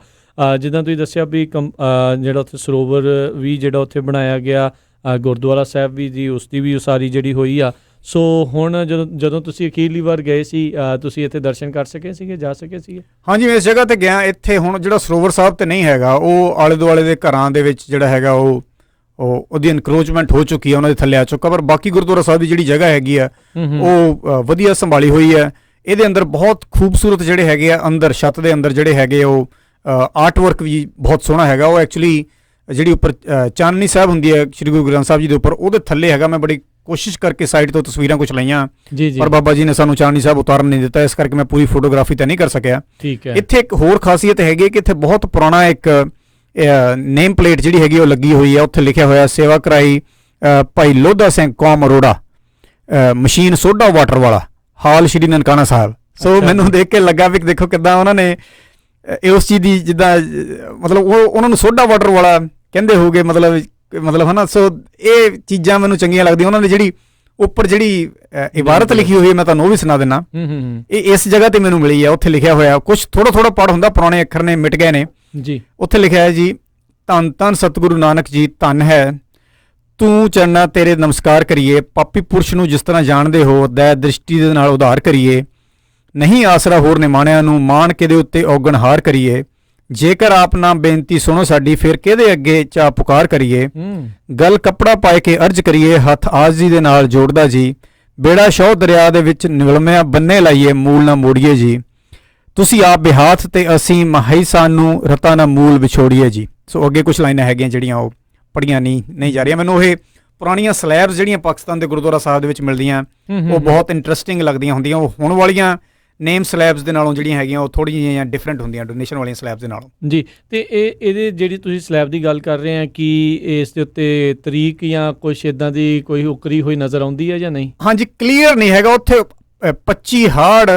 ਜਿੱਦਾਂ ਤੁਸੀਂ ਦੱਸਿਆ ਵੀ ਜਿਹੜਾ ਉੱਥੇ ਸਰੋਵਰ ਵੀ ਜਿਹੜਾ ਉੱਥੇ ਬਣਾਇਆ ਗਿਆ, ਗੁਰਦੁਆਰਾ ਸਾਹਿਬ ਵੀ ਜੀ ਉਸ ਦੀ ਵੀ ਉਸਾਰੀ ਜਿਹੜੀ ਹੋਈ ਆ। ਸੋ ਹੁਣ ਜਦੋਂ ਤੁਸੀਂ ਅਖੀਰਲੀ ਵਾਰ ਗਏ ਸੀ ਤੁਸੀਂ ਇੱਥੇ ਦਰਸ਼ਨ ਕਰ ਸਕੇ ਸੀਗੇ, ਜਾ ਸਕੇ ਸੀਗੇ? ਹਾਂਜੀ, ਮੈਂ ਇਸ ਜਗ੍ਹਾ ਤੇ ਗਿਆ। ਇੱਥੇ ਹੁਣ ਜਿਹੜਾ ਸਰੋਵਰ ਸਾਹਿਬ ਤੇ ਨਹੀਂ ਹੈਗਾ, ਉਹ ਆਲੇ ਦੁਆਲੇ ਦੇ ਘਰਾਂ ਦੇ ਵਿੱਚ ਜਿਹੜਾ ਹੈਗਾ ਉਹਦੀ ਇਨਕਰੋਚਮੈਂਟ ਹੋ ਚੁੱਕੀ ਹੈ, ਉਹਨਾਂ ਦੇ ਥੱਲੇ ਆ ਚੁੱਕਾ। ਪਰ ਬਾਕੀ ਗੁਰਦੁਆਰਾ ਸਾਹਿਬ ਦੀ ਜਿਹੜੀ ਜਗ੍ਹਾ ਹੈਗੀ ਆ ਉਹ ਵਧੀਆ ਸੰਭਾਲੀ ਹੋਈ ਹੈ। ਇਹਦੇ ਅੰਦਰ ਬਹੁਤ ਖੂਬਸੂਰਤ ਜਿਹੜੇ ਹੈਗੇ ਆ, ਅੰਦਰ ਛੱਤ ਦੇ ਅੰਦਰ ਜਿਹੜੇ ਹੈਗੇ ਉਹ ਆਰਟ ਵਰਕ ਵੀ ਬਹੁਤ ਸੋਹਣਾ ਹੈਗਾ। ਉਹ ਐਕਚੁਅਲੀ ਜਿਹੜੀ ਉੱਪਰ ਚਾਨਣੀ ਸਾਹਿਬ ਹੁੰਦੀ ਹੈ ਸ਼੍ਰੀ ਗੁਰੂ ਗ੍ਰੰਥ ਸਾਹਿਬ ਜੀ ਦੇ ਉੱਪਰ, ਉਹਦੇ ਥੱਲੇ ਹੈਗਾ। ਮੈਂ ਬੜੀ ਕੋਸ਼ਿਸ਼ ਕਰਕੇ ਸਾਈਡ ਤੋਂ ਤਸਵੀਰਾਂ ਕੁਝ ਲਈਆਂ, ਪਰ ਬਾਬਾ ਜੀ ਨੇ ਸਾਨੂੰ ਚਾਨਣੀ ਸਾਹਿਬ ਉਤਾਰਨ ਨਹੀਂ ਦਿੱਤਾ, ਇਸ ਕਰਕੇ ਮੈਂ ਪੂਰੀ ਫੋਟੋਗ੍ਰਾਫੀ ਤਾਂ ਨਹੀਂ ਕਰ ਸਕਿਆ। ਠੀਕ ਹੈ। ਇੱਥੇ ਇੱਕ ਹੋਰ ਖਾਸੀਅਤ ਹੈਗੀ ਕਿ ਇੱਥੇ ਬਹੁਤ ਪੁਰਾਣਾ ਇੱਕ ਨੇਮ ਪਲੇਟ ਜਿਹੜੀ ਹੈਗੀ ਉਹ ਲੱਗੀ ਹੋਈ ਹੈ। ਉੱਥੇ ਲਿਖਿਆ ਹੋਇਆ ਸੇਵਾ ਕਰਾਈ ਭਾਈ ਲੋਧਾ ਸਿੰਘ ਕੌਮ ਅਰੋੜਾ, ਮਸ਼ੀਨ ਸੋਡਾ ਵਾਟਰ ਵਾਲਾ, ਹਾਲ ਸ਼੍ਰੀ ਨਨਕਾਣਾ ਸਾਹਿਬ। ਸੋ ਮੈਨੂੰ ਦੇਖ ਕੇ ਲੱਗਾ ਵੀ ਦੇਖੋ ਕਿੱਦਾਂ ਉਹਨਾਂ ਨੇ ਉਸ ਚੀਜ਼ ਦੀ ਜਿੱਦਾਂ ਮਤਲਬ ਉਹਨਾਂ ਨੂੰ ਸੋਡਾ ਵਾਟਰ ਵਾਲਾ ਕਹਿੰਦੇ ਹੋਗੇ, ਮਤਲਬ ਹੈ ਨਾ। ਸੋ ਇਹ ਚੀਜ਼ਾਂ ਮੈਨੂੰ ਚੰਗੀਆਂ ਲੱਗਦੀਆਂ। ਉਹਨਾਂ ਨੇ ਜਿਹੜੀ ਉੱਪਰ ਜਿਹੜੀ ਇਬਾਰਤ ਲਿਖੀ ਹੋਈ ਹੈ, ਮੈਂ ਤੁਹਾਨੂੰ ਉਹ ਵੀ ਸੁਣਾ ਦਿੰਦਾ। ਇਹ ਇਸ ਜਗ੍ਹਾ ਤੇ ਮੈਨੂੰ ਮਿਲੀ ਹੈ। ਉੱਥੇ ਲਿਖਿਆ ਹੋਇਆ ਕੁਝ ਥੋੜਾ ਪੜ੍ਹ ਹੁੰਦਾ, ਪੁਰਾਣੇ ਅੱਖਰ ਨੇ ਮਿਟ ਗਏ ਨੇ ਜੀ। ਉੱਥੇ ਲਿਖਿਆ ਹੈ ਜੀ, ਧੰਨ ਧੰਨ ਸਤਿਗੁਰੂ ਨਾਨਕ ਜੀ ਧੰਨ ਹੈ, ਤੂੰ ਚਰਨਾਂ ਤੇਰੇ ਨਮਸਕਾਰ ਕਰੀਏ, ਪਾਪੀ ਪੁਰਸ਼ ਨੂੰ ਜਿਸ ਤਰ੍ਹਾਂ ਜਾਣਦੇ ਹੋ ਦਇਆ ਦ੍ਰਿਸ਼ਟੀ ਦੇ ਨਾਲ ਉਧਾਰ ਕਰੀਏ, ਨਹੀਂ ਆਸਰਾ ਹੋਰ ਨਿਮਾਣਿਆਂ ਨੂੰ ਮਾਣ ਕੇ ਦੇ ਉੱਤੇ ਔਗਣਹਾਰ ਕਰੀਏ, ਜੇਕਰ ਆਪ ਨਾ ਬੇਨਤੀ ਸੁਣੋ ਸਾਡੀ ਫਿਰ ਕਿਹਦੇ ਅੱਗੇ ਚਾ ਪੁਕਾਰ ਕਰੀਏ, ਗਲ ਕੱਪੜਾ ਪਾਏ ਕੇ ਅਰਜ ਕਰੀਏ, ਹੱਥ ਆਜਜ਼ੀ ਦੇ ਨਾਲ ਜੋੜਦਾ ਜੀ, ਬੇੜਾ ਸ਼ੌਹ ਦਰਿਆ ਦੇ ਵਿੱਚ ਨਿਵਲਮਿਆ ਬੰਨੇ ਲਾਈਏ, ਮੂਲ ਨਾ ਮੋੜੀਏ ਜੀ, ਤੁਸੀਂ ਆਪ ਬਿਹਾਥ ਤੇ ਅਸੀਂ ਮਾਹੀ ਸਾਨੂੰ ਰਤਾ ਨਾ ਮੂਲ ਵਿਛੋੜੀਏ ਜੀ। ਸੋ ਅੱਗੇ ਕੁਝ ਲਾਈਨਾਂ ਹੈਗੀਆਂ ਜਿਹੜੀਆਂ ਉਹ ਪੜ੍ਹੀਆਂ ਨਹੀਂ ਜਾ ਰਹੀਆਂ। ਮੈਨੂੰ ਇਹ ਪੁਰਾਣੀਆਂ ਸਲੈਬਸ ਜਿਹੜੀਆਂ ਪਾਕਿਸਤਾਨ ਦੇ ਗੁਰਦੁਆਰਾ ਸਾਹਿਬ ਦੇ ਵਿੱਚ ਮਿਲਦੀਆਂ ਉਹ ਬਹੁਤ ਇੰਟਰਸਟਿੰਗ ਲੱਗਦੀਆਂ ਹੁੰਦੀਆਂ। ਉਹ ਹੁਣ ਵਾਲੀਆਂ ਨੇਮ ਸਲੈਬਸ ਦੇ ਨਾਲੋਂ ਜਿਹੜੀਆਂ ਹੈਗੀਆਂ ਉਹ ਥੋੜ੍ਹੀਆਂ ਜਿਹੀਆਂ ਡਿਫਰੈਂਟ ਹੁੰਦੀਆਂ ਡੋਨੇਸ਼ਨ ਵਾਲੀਆਂ ਸਲੈਬਸ ਦੇ ਨਾਲੋਂ ਜੀ। ਅਤੇ ਇਹਦੇ ਜਿਹੜੀ ਤੁਸੀਂ ਸਲੈਬ ਦੀ ਗੱਲ ਕਰ ਰਹੇ ਆ, ਕਿ ਇਸ ਦੇ ਉੱਤੇ ਤਰੀਕ ਜਾਂ ਕੁਛ ਇੱਦਾਂ ਦੀ ਕੋਈ ਉਕਰੀ ਹੋਈ ਨਜ਼ਰ ਆਉਂਦੀ ਹੈ ਜਾਂ ਨਹੀਂ? ਹਾਂਜੀ, ਕਲੀਅਰ ਨਹੀਂ ਹੈਗਾ। ਉੱਥੇ 25 ਹਾੜ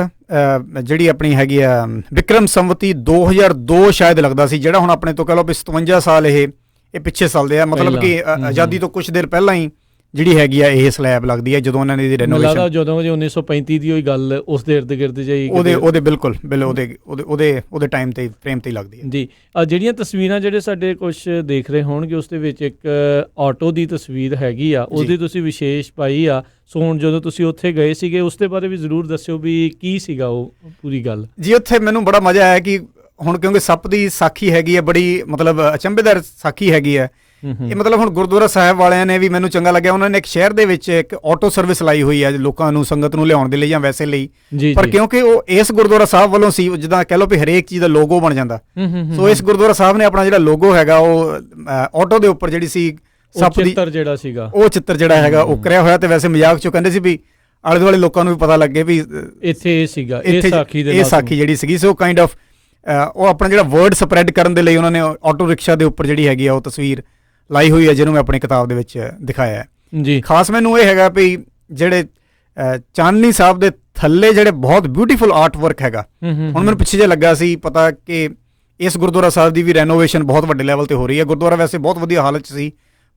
ਜਿਹੜੀ ਆਪਣੀ ਹੈਗੀ ਆ ਵਿਕਰਮ ਸੰਵਤੀ 2002 ਸ਼ਾਇਦ ਲੱਗਦਾ ਸੀ, ਜਿਹੜਾ ਹੁਣ ਆਪਣੇ ਤੋਂ ਕਹਿ ਲਓ ਵੀ 57 ਸਾਲ ਇਹ ਪਿੱਛੇ ਚੱਲਦੇ ਆ। ਮਤਲਬ ਕਿ ਆਜ਼ਾਦੀ ਤੋਂ ਕੁਛ ਦੇਰ ਪਹਿਲਾਂ ਹੀ ਜਿਹੜੀ ਹੈਗੀ ਆ ਇਹ ਸਲੈਬ ਲੱਗਦੀ ਹੈ, ਜਦੋਂ ਉਹਨਾਂ ਨੇ ਇਹਦੀ ਰੈਨੋਵੇਸ਼ਨ ਜਦੋਂ 1935 ਦੀ ਹੋਈ ਗੱਲ ਉਸ ਦੇ ਇਰਦ ਗਿਰਦ ਜਾਈ ਉਹਦੇ ਬਿਲਕੁਲ ਉਹਦੇ ਟਾਈਮ ਤੇ ਫਰੇਮ ਤੇ ਹੀ ਲੱਗਦੀ ਹੈ ਜੀ। ਜਿਹੜੀਆਂ ਤਸਵੀਰਾਂ ਜਿਹੜੇ ਸਾਡੇ ਕੁਝ ਦੇਖ ਰਹੇ ਹੋਣਗੇ ਉਸ ਦੇ ਵਿੱਚ ਇੱਕ ਆਟੋ ਦੀ ਤਸਵੀਰ ਹੈਗੀ ਆ, ਉਹਦੀ ਤੁਸੀਂ ਵਿਸ਼ੇਸ਼ ਪਾਈ ਆ। ਸੋ ਹੁਣ ਜਦੋਂ ਤੁਸੀਂ ਉੱਥੇ ਗਏ ਸੀਗੇ ਉਸ ਦੇ ਬਾਰੇ ਵੀ ਜ਼ਰੂਰ ਦੱਸਿਓ ਵੀ ਕੀ ਸੀਗਾ ਉਹ ਪੂਰੀ ਗੱਲ ਜੀ। ਉੱਥੇ ਮੈਨੂੰ ਬੜਾ ਮਜ਼ਾ ਆਇਆ ਕਿ ਹੁਣ ਕਿਉਂਕਿ ਸੱਪ ਦੀ ਸਾਖੀ ਹੈਗੀ ਹੈ, ਬੜੀ ਮਤਲਬ ਅਚੰਭੇਦਾਰ ਸਾਖੀ ਹੈਗੀ ਹੈ ਇਹ। ਮਤਲਬ ਹੁਣ ਗੁਰਦੁਆਰਾ ਸਾਹਿਬ ਵਾਲਿਆਂ ਨੇ ਵੀ ਮੈਨੂੰ ਚੰਗਾ ਲੱਗਿਆ, ਉਹਨਾਂ ਨੇ ਇੱਕ ਸ਼ਹਿਰ ਦੇ ਵਿੱਚ ਇੱਕ ਆਟੋ ਸਰਵਿਸ ਲਾਈ ਹੋਈ ਹੈ ਲੋਕਾਂ ਨੂੰ, ਸੰਗਤ ਨੂੰ ਲਿਆਉਣ ਦੇ ਲਈ ਜਾਂ ਵੈਸੇ ਲਈ। ਪਰ ਕਿਉਂਕਿ ਉਹ ਇਸ ਗੁਰਦੁਆਰਾ ਸਾਹਿਬ ਵੱਲੋਂ ਸੀ, ਜਿੱਦਾਂ ਕਹਿ ਲਓ ਵੀ ਹਰੇਕ ਚੀਜ਼ ਦਾ ਲੋਗੋ ਬਣ ਜਾਂਦਾ। ਸੋ ਇਸ ਗੁਰਦੁਆਰਾ ਸਾਹਿਬ ਨੇ ਆਪਣਾ ਜਿਹੜਾ ਲੋਗੋ ਹੈਗਾ ਉਹ ਆਟੋ ਦੇ ਉੱਪਰ ਜਿਹੜੀ ਸੀ ਸੱਪ ਦੀ ਚਿੱਤਰ ਜਿਹੜਾ ਸੀਗਾ ਉਹ ਚਿੱਤਰ ਜਿਹੜਾ ਹੈਗਾ ਉਹ ਕਰਿਆ ਹੋਇਆ। ਤੇ ਵੈਸੇ ਮਜ਼ਾਕ ਚੋਂ ਕਹਿੰਦੇ ਸੀ ਵੀ ਆਲੇ ਦੁਆਲੇ ਲੋਕਾਂ ਨੂੰ ਵੀ ਪਤਾ ਲੱਗੇ ਵੀ ਇੱਥੇ ਇਹ ਸੀਗਾ, ਇਹ ਸਾਖੀ ਜਿਹੜੀ ਸੀਗੀ। ਸੋ ਕਾਈਂਡ ਆਫ ਉਹ ਆਪਣਾ ਜਿਹੜਾ ਵਰਡ ਸਪਰੈਡ ਕਰਨ ਦੇ ਲਈ ਉਹਨਾਂ ਨੇ ਆਟੋ ਰਿਕਸ਼ਾ ਦੇ ਉੱਪਰ ਜਿਹੜੀ ਹੈਗੀ ਆ ਉਹ ਤਸਵੀਰ ਲਾਈ ਹੋਈ ਹੈ, ਜਿਹਨੂੰ ਮੈਂ ਆਪਣੀ ਕਿਤਾਬ ਦੇ ਵਿੱਚ ਦਿਖਾਇਆ ਹੈ ਜੀ। ਖਾਸ ਮੈਨੂੰ ਇਹ ਹੈਗਾ ਵੀ ਜਿਹੜੇ ਚਾਨਣੀ ਸਾਹਿਬ ਦੇ ਥੱਲੇ ਜਿਹੜੇ ਬਹੁਤ ਬਿਊਟੀਫੁਲ ਆਰਟ ਵਰਕ ਹੈਗਾ। ਹੁਣ ਮੈਨੂੰ ਪਿੱਛੇ ਜੇ ਲੱਗਾ ਸੀ ਪਤਾ ਕਿ ਇਸ ਗੁਰਦੁਆਰਾ ਸਾਹਿਬ ਦੀ ਵੀ ਰੈਨੋਵੇਸ਼ਨ ਬਹੁਤ ਵੱਡੇ ਲੈਵਲ ਤੇ ਹੋ ਰਹੀ ਹੈ। ਗੁਰਦੁਆਰਾ ਵੈਸੇ ਬਹੁਤ ਵਧੀਆ ਹਾਲਤ 'ਚ ਸੀ,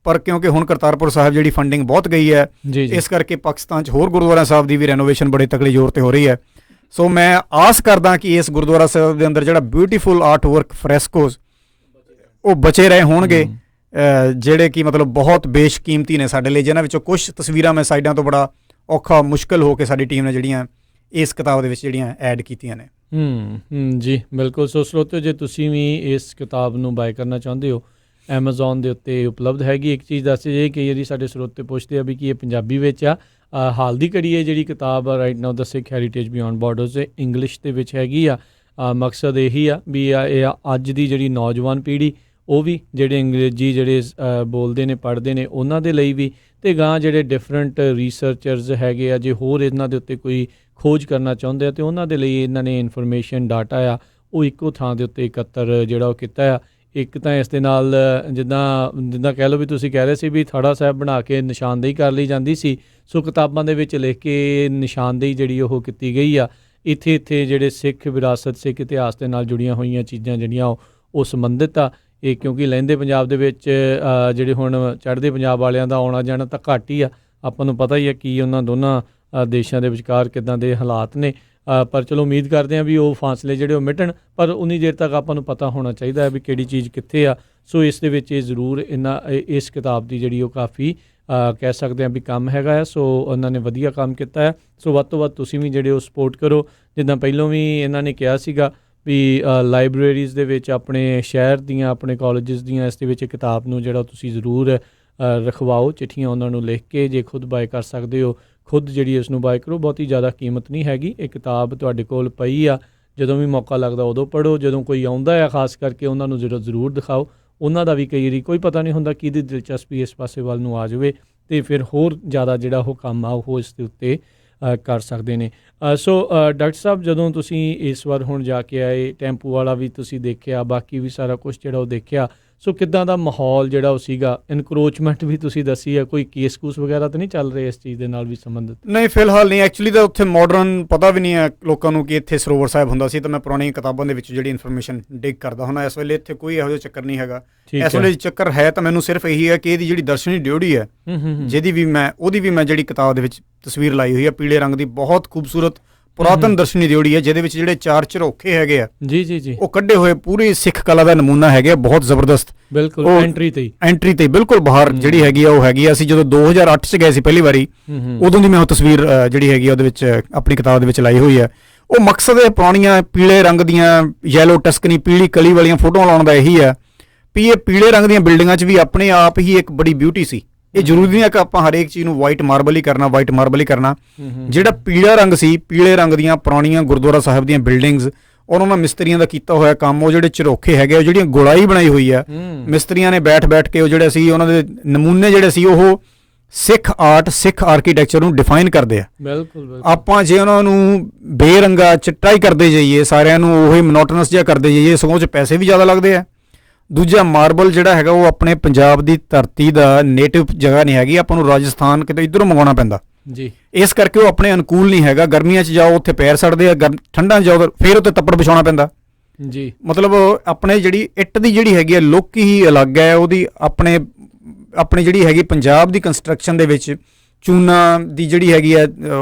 ਪਰ ਕਿਉਂਕਿ ਹੁਣ ਕਰਤਾਰਪੁਰ ਸਾਹਿਬ ਜਿਹੜੀ ਫੰਡਿੰਗ ਬਹੁਤ ਗਈ ਹੈ, ਇਸ ਕਰਕੇ ਪਾਕਿਸਤਾਨ 'ਚ ਹੋਰ ਗੁਰਦੁਆਰਾ ਸਾਹਿਬ ਦੀ ਵੀ ਰੈਨੋਵੇਸ਼ਨ ਬੜੇ ਤਕੜੇ ਜ਼ੋਰ ਤੇ ਹੋ ਰਹੀ ਹੈ। ਸੋ ਮੈਂ ਆਸ ਕਰਦਾ ਕਿ ਇਸ ਗੁਰਦੁਆਰਾ ਸਾਹਿਬ ਦੇ ਅੰਦਰ ਜਿਹੜਾ ਬਿਊਟੀਫੁਲ ਆਰਟ ਵਰਕ ਫਰੈਸਕੋਜ਼ ਉਹ ਬਚੇ ਰਹੇ ਹੋਣਗੇ, ਜਿਹੜੇ ਕਿ ਮਤਲਬ ਬਹੁਤ ਬੇਸ਼ਕੀਮਤੀ ਨੇ ਸਾਡੇ ਲਈ, ਜਿਨ੍ਹਾਂ ਵਿੱਚੋਂ ਕੁਝ ਤਸਵੀਰਾਂ ਮੈਂ ਸਾਈਡਾਂ ਤੋਂ ਬੜਾ ਔਖਾ ਮੁਸ਼ਕਿਲ ਹੋ ਕੇ ਸਾਡੀ ਟੀਮ ਨੇ ਜਿਹੜੀਆਂ ਇਸ ਕਿਤਾਬ ਦੇ ਵਿੱਚ ਜਿਹੜੀਆਂ ਐਡ ਕੀਤੀਆਂ ਨੇ। ਜੀ ਬਿਲਕੁਲ। ਸੋ ਸਰੋਤਿਓ, ਜੇ ਤੁਸੀਂ ਵੀ ਇਸ ਕਿਤਾਬ ਨੂੰ ਬਾਏ ਕਰਨਾ ਚਾਹੁੰਦੇ ਹੋ, ਐਮਾਜ਼ੋਨ ਦੇ ਉੱਤੇ ਉਪਲਬਧ ਹੈਗੀ। ਇੱਕ ਚੀਜ਼ ਦੱਸ ਜੇ ਕਿ ਜਿਹੜੀ ਸਾਡੇ ਸਰੋਤੇ ਪੁੱਛਦੇ ਆ ਵੀ ਕਿ ਇਹ ਪੰਜਾਬੀ ਵਿੱਚ ਆ, ਹਾਲ ਦੀ ਘੜੀ ਹੈ ਜਿਹੜੀ ਕਿਤਾਬ ਰਾਈਟ ਨਾਓ ਦਾ ਸਿੱਖ ਹੈਰੀਟੇਜ ਬਿਯੋਂਡ ਬਾਰਡਰਸ ਇੰਗਲਿਸ਼ ਦੇ ਵਿੱਚ ਹੈਗੀ ਆ। ਮਕਸਦ ਇਹੀ ਆ ਵੀ ਇਹ ਅੱਜ ਦੀ ਜਿਹੜੀ ਨੌਜਵਾਨ ਪੀੜ੍ਹੀ ਉਹ ਵੀ ਜਿਹੜੇ ਅੰਗਰੇਜ਼ੀ ਜਿਹੜੇ ਬੋਲਦੇ ਨੇ ਪੜ੍ਹਦੇ ਨੇ ਉਹਨਾਂ ਦੇ ਲਈ ਵੀ, ਅਤੇ ਗਾਂ ਜਿਹੜੇ ਡਿਫਰੈਂਟ ਰੀਸਰਚਰਸ ਹੈਗੇ ਆ ਜੇ ਹੋਰ ਇਹਨਾਂ ਦੇ ਉੱਤੇ ਕੋਈ ਖੋਜ ਕਰਨਾ ਚਾਹੁੰਦੇ ਆ ਅਤੇ ਉਹਨਾਂ ਦੇ ਲਈ ਇਹਨਾਂ ਨੇ ਇਨਫੋਰਮੇਸ਼ਨ ਡਾਟਾ ਆ ਉਹ ਇੱਕੋ ਥਾਂ ਦੇ ਉੱਤੇ ਇਕੱਤਰ ਜਿਹੜਾ ਉਹ ਕੀਤਾ ਆ। ਇੱਕ ਤਾਂ ਇਸ ਦੇ ਨਾਲ ਜਿੱਦਾਂ ਕਹਿ ਲਓ ਵੀ ਤੁਸੀਂ ਕਹਿ ਰਹੇ ਸੀ ਵੀ ਥੜਾ ਸਾਹਿਬ ਬਣਾ ਕੇ ਨਿਸ਼ਾਨਦੇਹੀ ਕਰ ਲਈ ਜਾਂਦੀ ਸੀ, ਸੋ ਕਿਤਾਬਾਂ ਦੇ ਵਿੱਚ ਲਿਖ ਕੇ ਨਿਸ਼ਾਨਦੇਹੀ ਜਿਹੜੀ ਉਹ ਕੀਤੀ ਗਈ ਆ। ਇੱਥੇ ਜਿਹੜੇ ਸਿੱਖ ਵਿਰਾਸਤ, ਸਿੱਖ ਇਤਿਹਾਸ ਦੇ ਨਾਲ ਜੁੜੀਆਂ ਹੋਈਆਂ ਚੀਜ਼ਾਂ ਜਿਹੜੀਆਂ ਉਹ ਸੰਬੰਧਿਤ ਆ। ਇਹ ਕਿਉਂਕਿ ਲਹਿੰਦੇ ਪੰਜਾਬ ਦੇ ਵਿੱਚ ਜਿਹੜੇ ਹੁਣ ਚੜ੍ਹਦੇ ਪੰਜਾਬ ਵਾਲਿਆਂ ਦਾ ਆਉਣਾ ਜਾਣਾ ਤਾਂ ਘੱਟ ਹੀ ਆ, ਆਪਾਂ ਨੂੰ ਪਤਾ ਹੀ ਆ ਕੀ ਉਹਨਾਂ ਦੋਨਾਂ ਦੇਸ਼ਾਂ ਦੇ ਵਿਚਕਾਰ ਕਿੱਦਾਂ ਦੇ ਹਾਲਾਤ ਨੇ। ਪਰ ਚਲੋ ਉਮੀਦ ਕਰਦੇ ਹਾਂ ਵੀ ਉਹ ਫਾਸਲੇ ਜਿਹੜੇ ਉਹ ਮਿਟਣ, ਪਰ ਉਨੀ ਦੇਰ ਤੱਕ ਆਪਾਂ ਨੂੰ ਪਤਾ ਹੋਣਾ ਚਾਹੀਦਾ ਹੈ ਵੀ ਕਿਹੜੀ ਚੀਜ਼ ਕਿੱਥੇ ਆ। ਸੋ ਇਸ ਦੇ ਵਿੱਚ ਇਹ ਜ਼ਰੂਰ ਇਸ ਕਿਤਾਬ ਦੀ ਜਿਹੜੀ ਉਹ ਕਾਫੀ ਕਹਿ ਸਕਦੇ ਹਾਂ ਵੀ ਕੰਮ ਹੈਗਾ ਆ। ਸੋ ਉਹਨਾਂ ਨੇ ਵਧੀਆ ਕੰਮ ਕੀਤਾ ਹੈ। ਸੋ ਵੱਧ ਤੋਂ ਵੱਧ ਤੁਸੀਂ ਵੀ ਜਿਹੜੇ ਉਹ ਸਪੋਰਟ ਕਰੋ। ਜਿੱਦਾਂ ਪਹਿਲਾਂ ਵੀ ਇਹਨਾਂ ਨੇ ਕਿਹਾ ਸੀਗਾ ਵੀ ਲਾਇਬ੍ਰੇਰੀਜ਼ ਦੇ ਵਿੱਚ ਆਪਣੇ ਸ਼ਹਿਰ ਦੀਆਂ, ਆਪਣੇ ਕਾਲਜਿਸ ਦੀਆਂ, ਇਸ ਦੇ ਵਿੱਚ ਕਿਤਾਬ ਨੂੰ ਜਿਹੜਾ ਤੁਸੀਂ ਜ਼ਰੂਰ ਰਖਵਾਓ, ਚਿੱਠੀਆਂ ਉਹਨਾਂ ਨੂੰ ਲਿਖ ਕੇ। ਜੇ ਖੁਦ ਬਾਏ ਕਰ ਸਕਦੇ ਹੋ, ਖੁਦ ਜਿਹੜੀ ਇਸ ਨੂੰ ਬਾਏ ਕਰੋ। ਬਹੁਤੀ ਜ਼ਿਆਦਾ ਕੀਮਤ ਨਹੀਂ ਹੈਗੀ। ਇਹ ਕਿਤਾਬ ਤੁਹਾਡੇ ਕੋਲ ਪਈ ਆ, ਜਦੋਂ ਵੀ ਮੌਕਾ ਲੱਗਦਾ ਉਦੋਂ ਪੜ੍ਹੋ। ਜਦੋਂ ਕੋਈ ਆਉਂਦਾ ਆ ਖਾਸ ਕਰਕੇ ਉਹਨਾਂ ਨੂੰ ਜ਼ਰੂਰ ਦਿਖਾਓ। ਉਹਨਾਂ ਦਾ ਵੀ ਕਈ ਵਾਰੀ ਕੋਈ ਪਤਾ ਨਹੀਂ ਹੁੰਦਾ ਕਿਹਦੀ ਦਿਲਚਸਪੀ ਇਸ ਪਾਸੇ ਵੱਲ ਨੂੰ ਆ ਜਾਵੇ, ਅਤੇ ਫਿਰ ਹੋਰ ਜ਼ਿਆਦਾ ਜਿਹੜਾ ਉਹ ਕੰਮ ਆ ਉਹ ਇਸ ਦੇ ਉੱਤੇ ਕਰ ਸਕਦੇ ਨੇ। ਸੋ ਡਾਕਟਰ ਸਾਹਿਬ, ਜਦੋਂ ਤੁਸੀਂ ਇਸ ਵਾਰ ਹੁਣ ਜਾ ਕੇ ਆਏ, ਟੈਂਪੂ ਵਾਲਾ ਵੀ ਤੁਸੀਂ ਦੇਖਿਆ, ਬਾਕੀ ਵੀ ਸਾਰਾ ਕੁਛ ਜਿਹੜਾ ਉਹ ਦੇਖਿਆ, ਸੋ ਕਿੱਦਾਂ ਦਾ ਮਾਹੌਲ ਜਿਹੜਾ ਉਹ ਸੀਗਾ? ਇਨਕਰੋਚਮੈਂਟ ਵੀ ਤੁਸੀਂ ਦੱਸੀ ਹੈ, ਕੋਈ ਕੇਸ ਕੂਸ ਵਗੈਰਾ ਤਾਂ ਨਹੀਂ ਚੱਲ ਰਹੇ ਇਸ ਚੀਜ਼ ਦੇ ਨਾਲ ਵੀ ਸੰਬੰਧਿਤ? ਨਹੀਂ, ਫਿਲਹਾਲ ਨਹੀਂ। ਐਕਚੁਅਲੀ ਤਾਂ ਉੱਥੇ ਮਾਡਰਨ ਪਤਾ ਵੀ ਨਹੀਂ ਹੈ ਲੋਕਾਂ ਨੂੰ ਕਿ ਇੱਥੇ ਸਰੋਵਰ ਸਾਹਿਬ ਹੁੰਦਾ ਸੀ, ਤਾਂ ਮੈਂ ਪੁਰਾਣੀਆਂ ਕਿਤਾਬਾਂ ਦੇ ਵਿੱਚ ਜਿਹੜੀ ਇਨਫੋਰਮੇਸ਼ਨ ਡਿਗ ਕਰਦਾ ਹੁੰਦਾ। ਇਸ ਵੇਲੇ ਇੱਥੇ ਕੋਈ ਇਹੋ ਜਿਹਾ ਚੱਕਰ ਨਹੀਂ ਹੈਗਾ। ਇਸ ਵੇਲੇ ਚੱਕਰ ਹੈ ਤਾਂ ਮੈਨੂੰ ਸਿਰਫ ਇਹੀ ਹੈ ਕਿ ਇਹਦੀ ਜਿਹੜੀ ਦਰਸ਼ਨੀ ਡਿਊਟੀ ਹੈ, ਉਹਦੀ ਵੀ ਮੈਂ ਜਿਹੜੀ ਕਿਤਾਬ ਦੇ ਵਿੱਚ ਤਸਵੀਰ ਲਾਈ ਹੋਈ ਹੈ, ਪੀਲੇ ਰੰਗ ਦੀ ਬਹੁਤ ਖੂਬਸੂਰਤ ਪੁਰਾਤਨ ਦਰਸ਼ਨੀ ਦਿਓੜੀ ਹੈ, ਜਿਹਦੇ ਵਿੱਚ ਜਿਹੜੇ 4 ਝਰੋਖੇ ਹੈਗੇ ਆ ਜੀ ਉਹ ਕੱਢੇ ਹੋਏ ਪੂਰੀ ਸਿੱਖ ਕਲਾ ਦਾ ਨਮੂਨਾ ਹੈਗੇ, ਬਹੁਤ ਜ਼ਬਰਦਸਤ। ਬਿਲਕੁਲ ਐਂਟਰੀ ਤੇ ਬਿਲਕੁਲ ਬਾਹਰ ਜਿਹੜੀ ਹੈਗੀ ਆ ਉਹ ਹੈਗੀ ਆ। ਅਸੀਂ ਜਦੋਂ 2008 ਚ ਗਏ ਸੀ ਪਹਿਲੀ ਵਾਰੀ, ਉਦੋਂ ਦੀ ਮੈਂ ਉਹ ਤਸਵੀਰ ਜਿਹੜੀ ਹੈਗੀ ਉਹਦੇ ਵਿੱਚ ਆਪਣੀ ਕਿਤਾਬ ਦੇ ਵਿੱਚ ਲਾਈ ਹੋਈ ਹੈ। ਉਹ ਮਕਸਦ ਹੈ ਪੁਰਾਣੀਆਂ ਪੀਲੇ ਰੰਗ ਦੀਆਂ, ਯੈਲੋ ਟਸਕਨੀ, ਪੀਲੀ ਕਲੀ ਵਾਲੀਆਂ ਫੋਟੋਆਂ ਲਾਉਣ ਦਾ ਇਹੀ ਹੈ ਵੀ ਇਹ ਪੀਲੇ ਰੰਗ ਦੀਆਂ ਬਿਲਡਿੰਗਾਂ 'ਚ ਵੀ ਆਪਣੇ ਆਪ ਹੀ ਇੱਕ ਬੜੀ ਬਿਊਟੀ ਸੀ। ਇਹ ਜ਼ਰੂਰੀ ਨਹੀਂ ਹੈ ਕਿ ਆਪਾਂ ਹਰੇਕ ਚੀਜ਼ ਨੂੰ ਵਾਈਟ ਮਾਰਬਲ ਹੀ ਕਰਨਾ। ਜਿਹੜਾ ਪੀਲਾ ਰੰਗ ਸੀ, ਪੀਲੇ ਰੰਗ ਦੀਆਂ ਪੁਰਾਣੀਆਂ ਗੁਰਦੁਆਰਾ ਸਾਹਿਬ ਦੀਆਂ ਬਿਲਡਿੰਗਸ ਔਰ ਉਹਨਾਂ ਮਿਸਤਰੀਆਂ ਦਾ ਕੀਤਾ ਹੋਇਆ ਕੰਮ, ਉਹ ਜਿਹੜੇ ਝਰੋਖੇ ਹੈਗੇ, ਉਹ ਜਿਹੜੀਆਂ ਗੋਲਾਈ ਬਣਾਈ ਹੋਈ ਆ ਮਿਸਤਰੀਆਂ ਨੇ ਬੈਠ ਕੇ, ਉਹ ਜਿਹੜੇ ਸੀ ਉਹਨਾਂ ਦੇ ਨਮੂਨੇ ਜਿਹੜੇ ਸੀ ਉਹ ਸਿੱਖ ਆਰਟ, ਸਿੱਖ ਆਰਕੀਟੈਕਚਰ ਨੂੰ ਡਿਫਾਈਨ ਕਰਦੇ ਆ। ਬਿਲਕੁਲ ਆਪਾਂ ਜੇ ਉਹਨਾਂ ਨੂੰ ਬੇਰੰਗਾ ਚਿੱਟਾ ਹੀ ਕਰਦੇ ਜਾਈਏ, ਸਾਰਿਆਂ ਨੂੰ ਉਹੀ ਮੋਨੋਟਨਸ ਜਿਹਾ ਕਰਦੇ ਜਾਈਏ, ਸਗੋਂ 'ਚ ਪੈਸੇ ਵੀ ਜ਼ਿਆਦਾ ਲੱਗਦੇ ਆ। ਦੂਜਾ, ਮਾਰਬਲ ਜਿਹੜਾ ਹੈਗਾ ਉਹ ਆਪਣੇ ਪੰਜਾਬ ਦੀ ਧਰਤੀ ਦਾ ਨੇਟਿਵ ਜਗ੍ਹਾ ਨਹੀਂ ਹੈਗੀ, ਆਪਾਂ ਨੂੰ ਰਾਜਸਥਾਨ ਕਿਤੇ ਇੱਧਰੋਂ ਮੰਗਵਾਉਣਾ ਪੈਂਦਾ ਜੀ। ਇਸ ਕਰਕੇ ਉਹ ਆਪਣੇ ਅਨੁਕੂਲ ਨਹੀਂ ਹੈਗਾ। ਗਰਮੀਆਂ 'ਚ ਜਾਓ ਉੱਥੇ ਪੈਰ ਸੜਦੇ ਆ, ਠੰਡਾਂ 'ਚ ਜਾਓ ਫਿਰ ਉੱਤੇ ਤੱਪੜ ਵਿਛਾਉਣਾ ਪੈਂਦਾ ਜੀ। ਮਤਲਬ ਆਪਣੇ ਜਿਹੜੀ ਇੱਟ ਦੀ ਜਿਹੜੀ ਹੈਗੀ ਆ ਲੁੱਕ ਹੀ ਅਲੱਗ ਹੈ ਉਹਦੀ। ਆਪਣੇ ਜਿਹੜੀ ਹੈਗੀ ਪੰਜਾਬ ਦੀ ਕੰਸਟਰਕਸ਼ਨ ਦੇ ਵਿੱਚ ਚੂਨਾ ਦੀ ਜਿਹੜੀ ਹੈਗੀ ਆ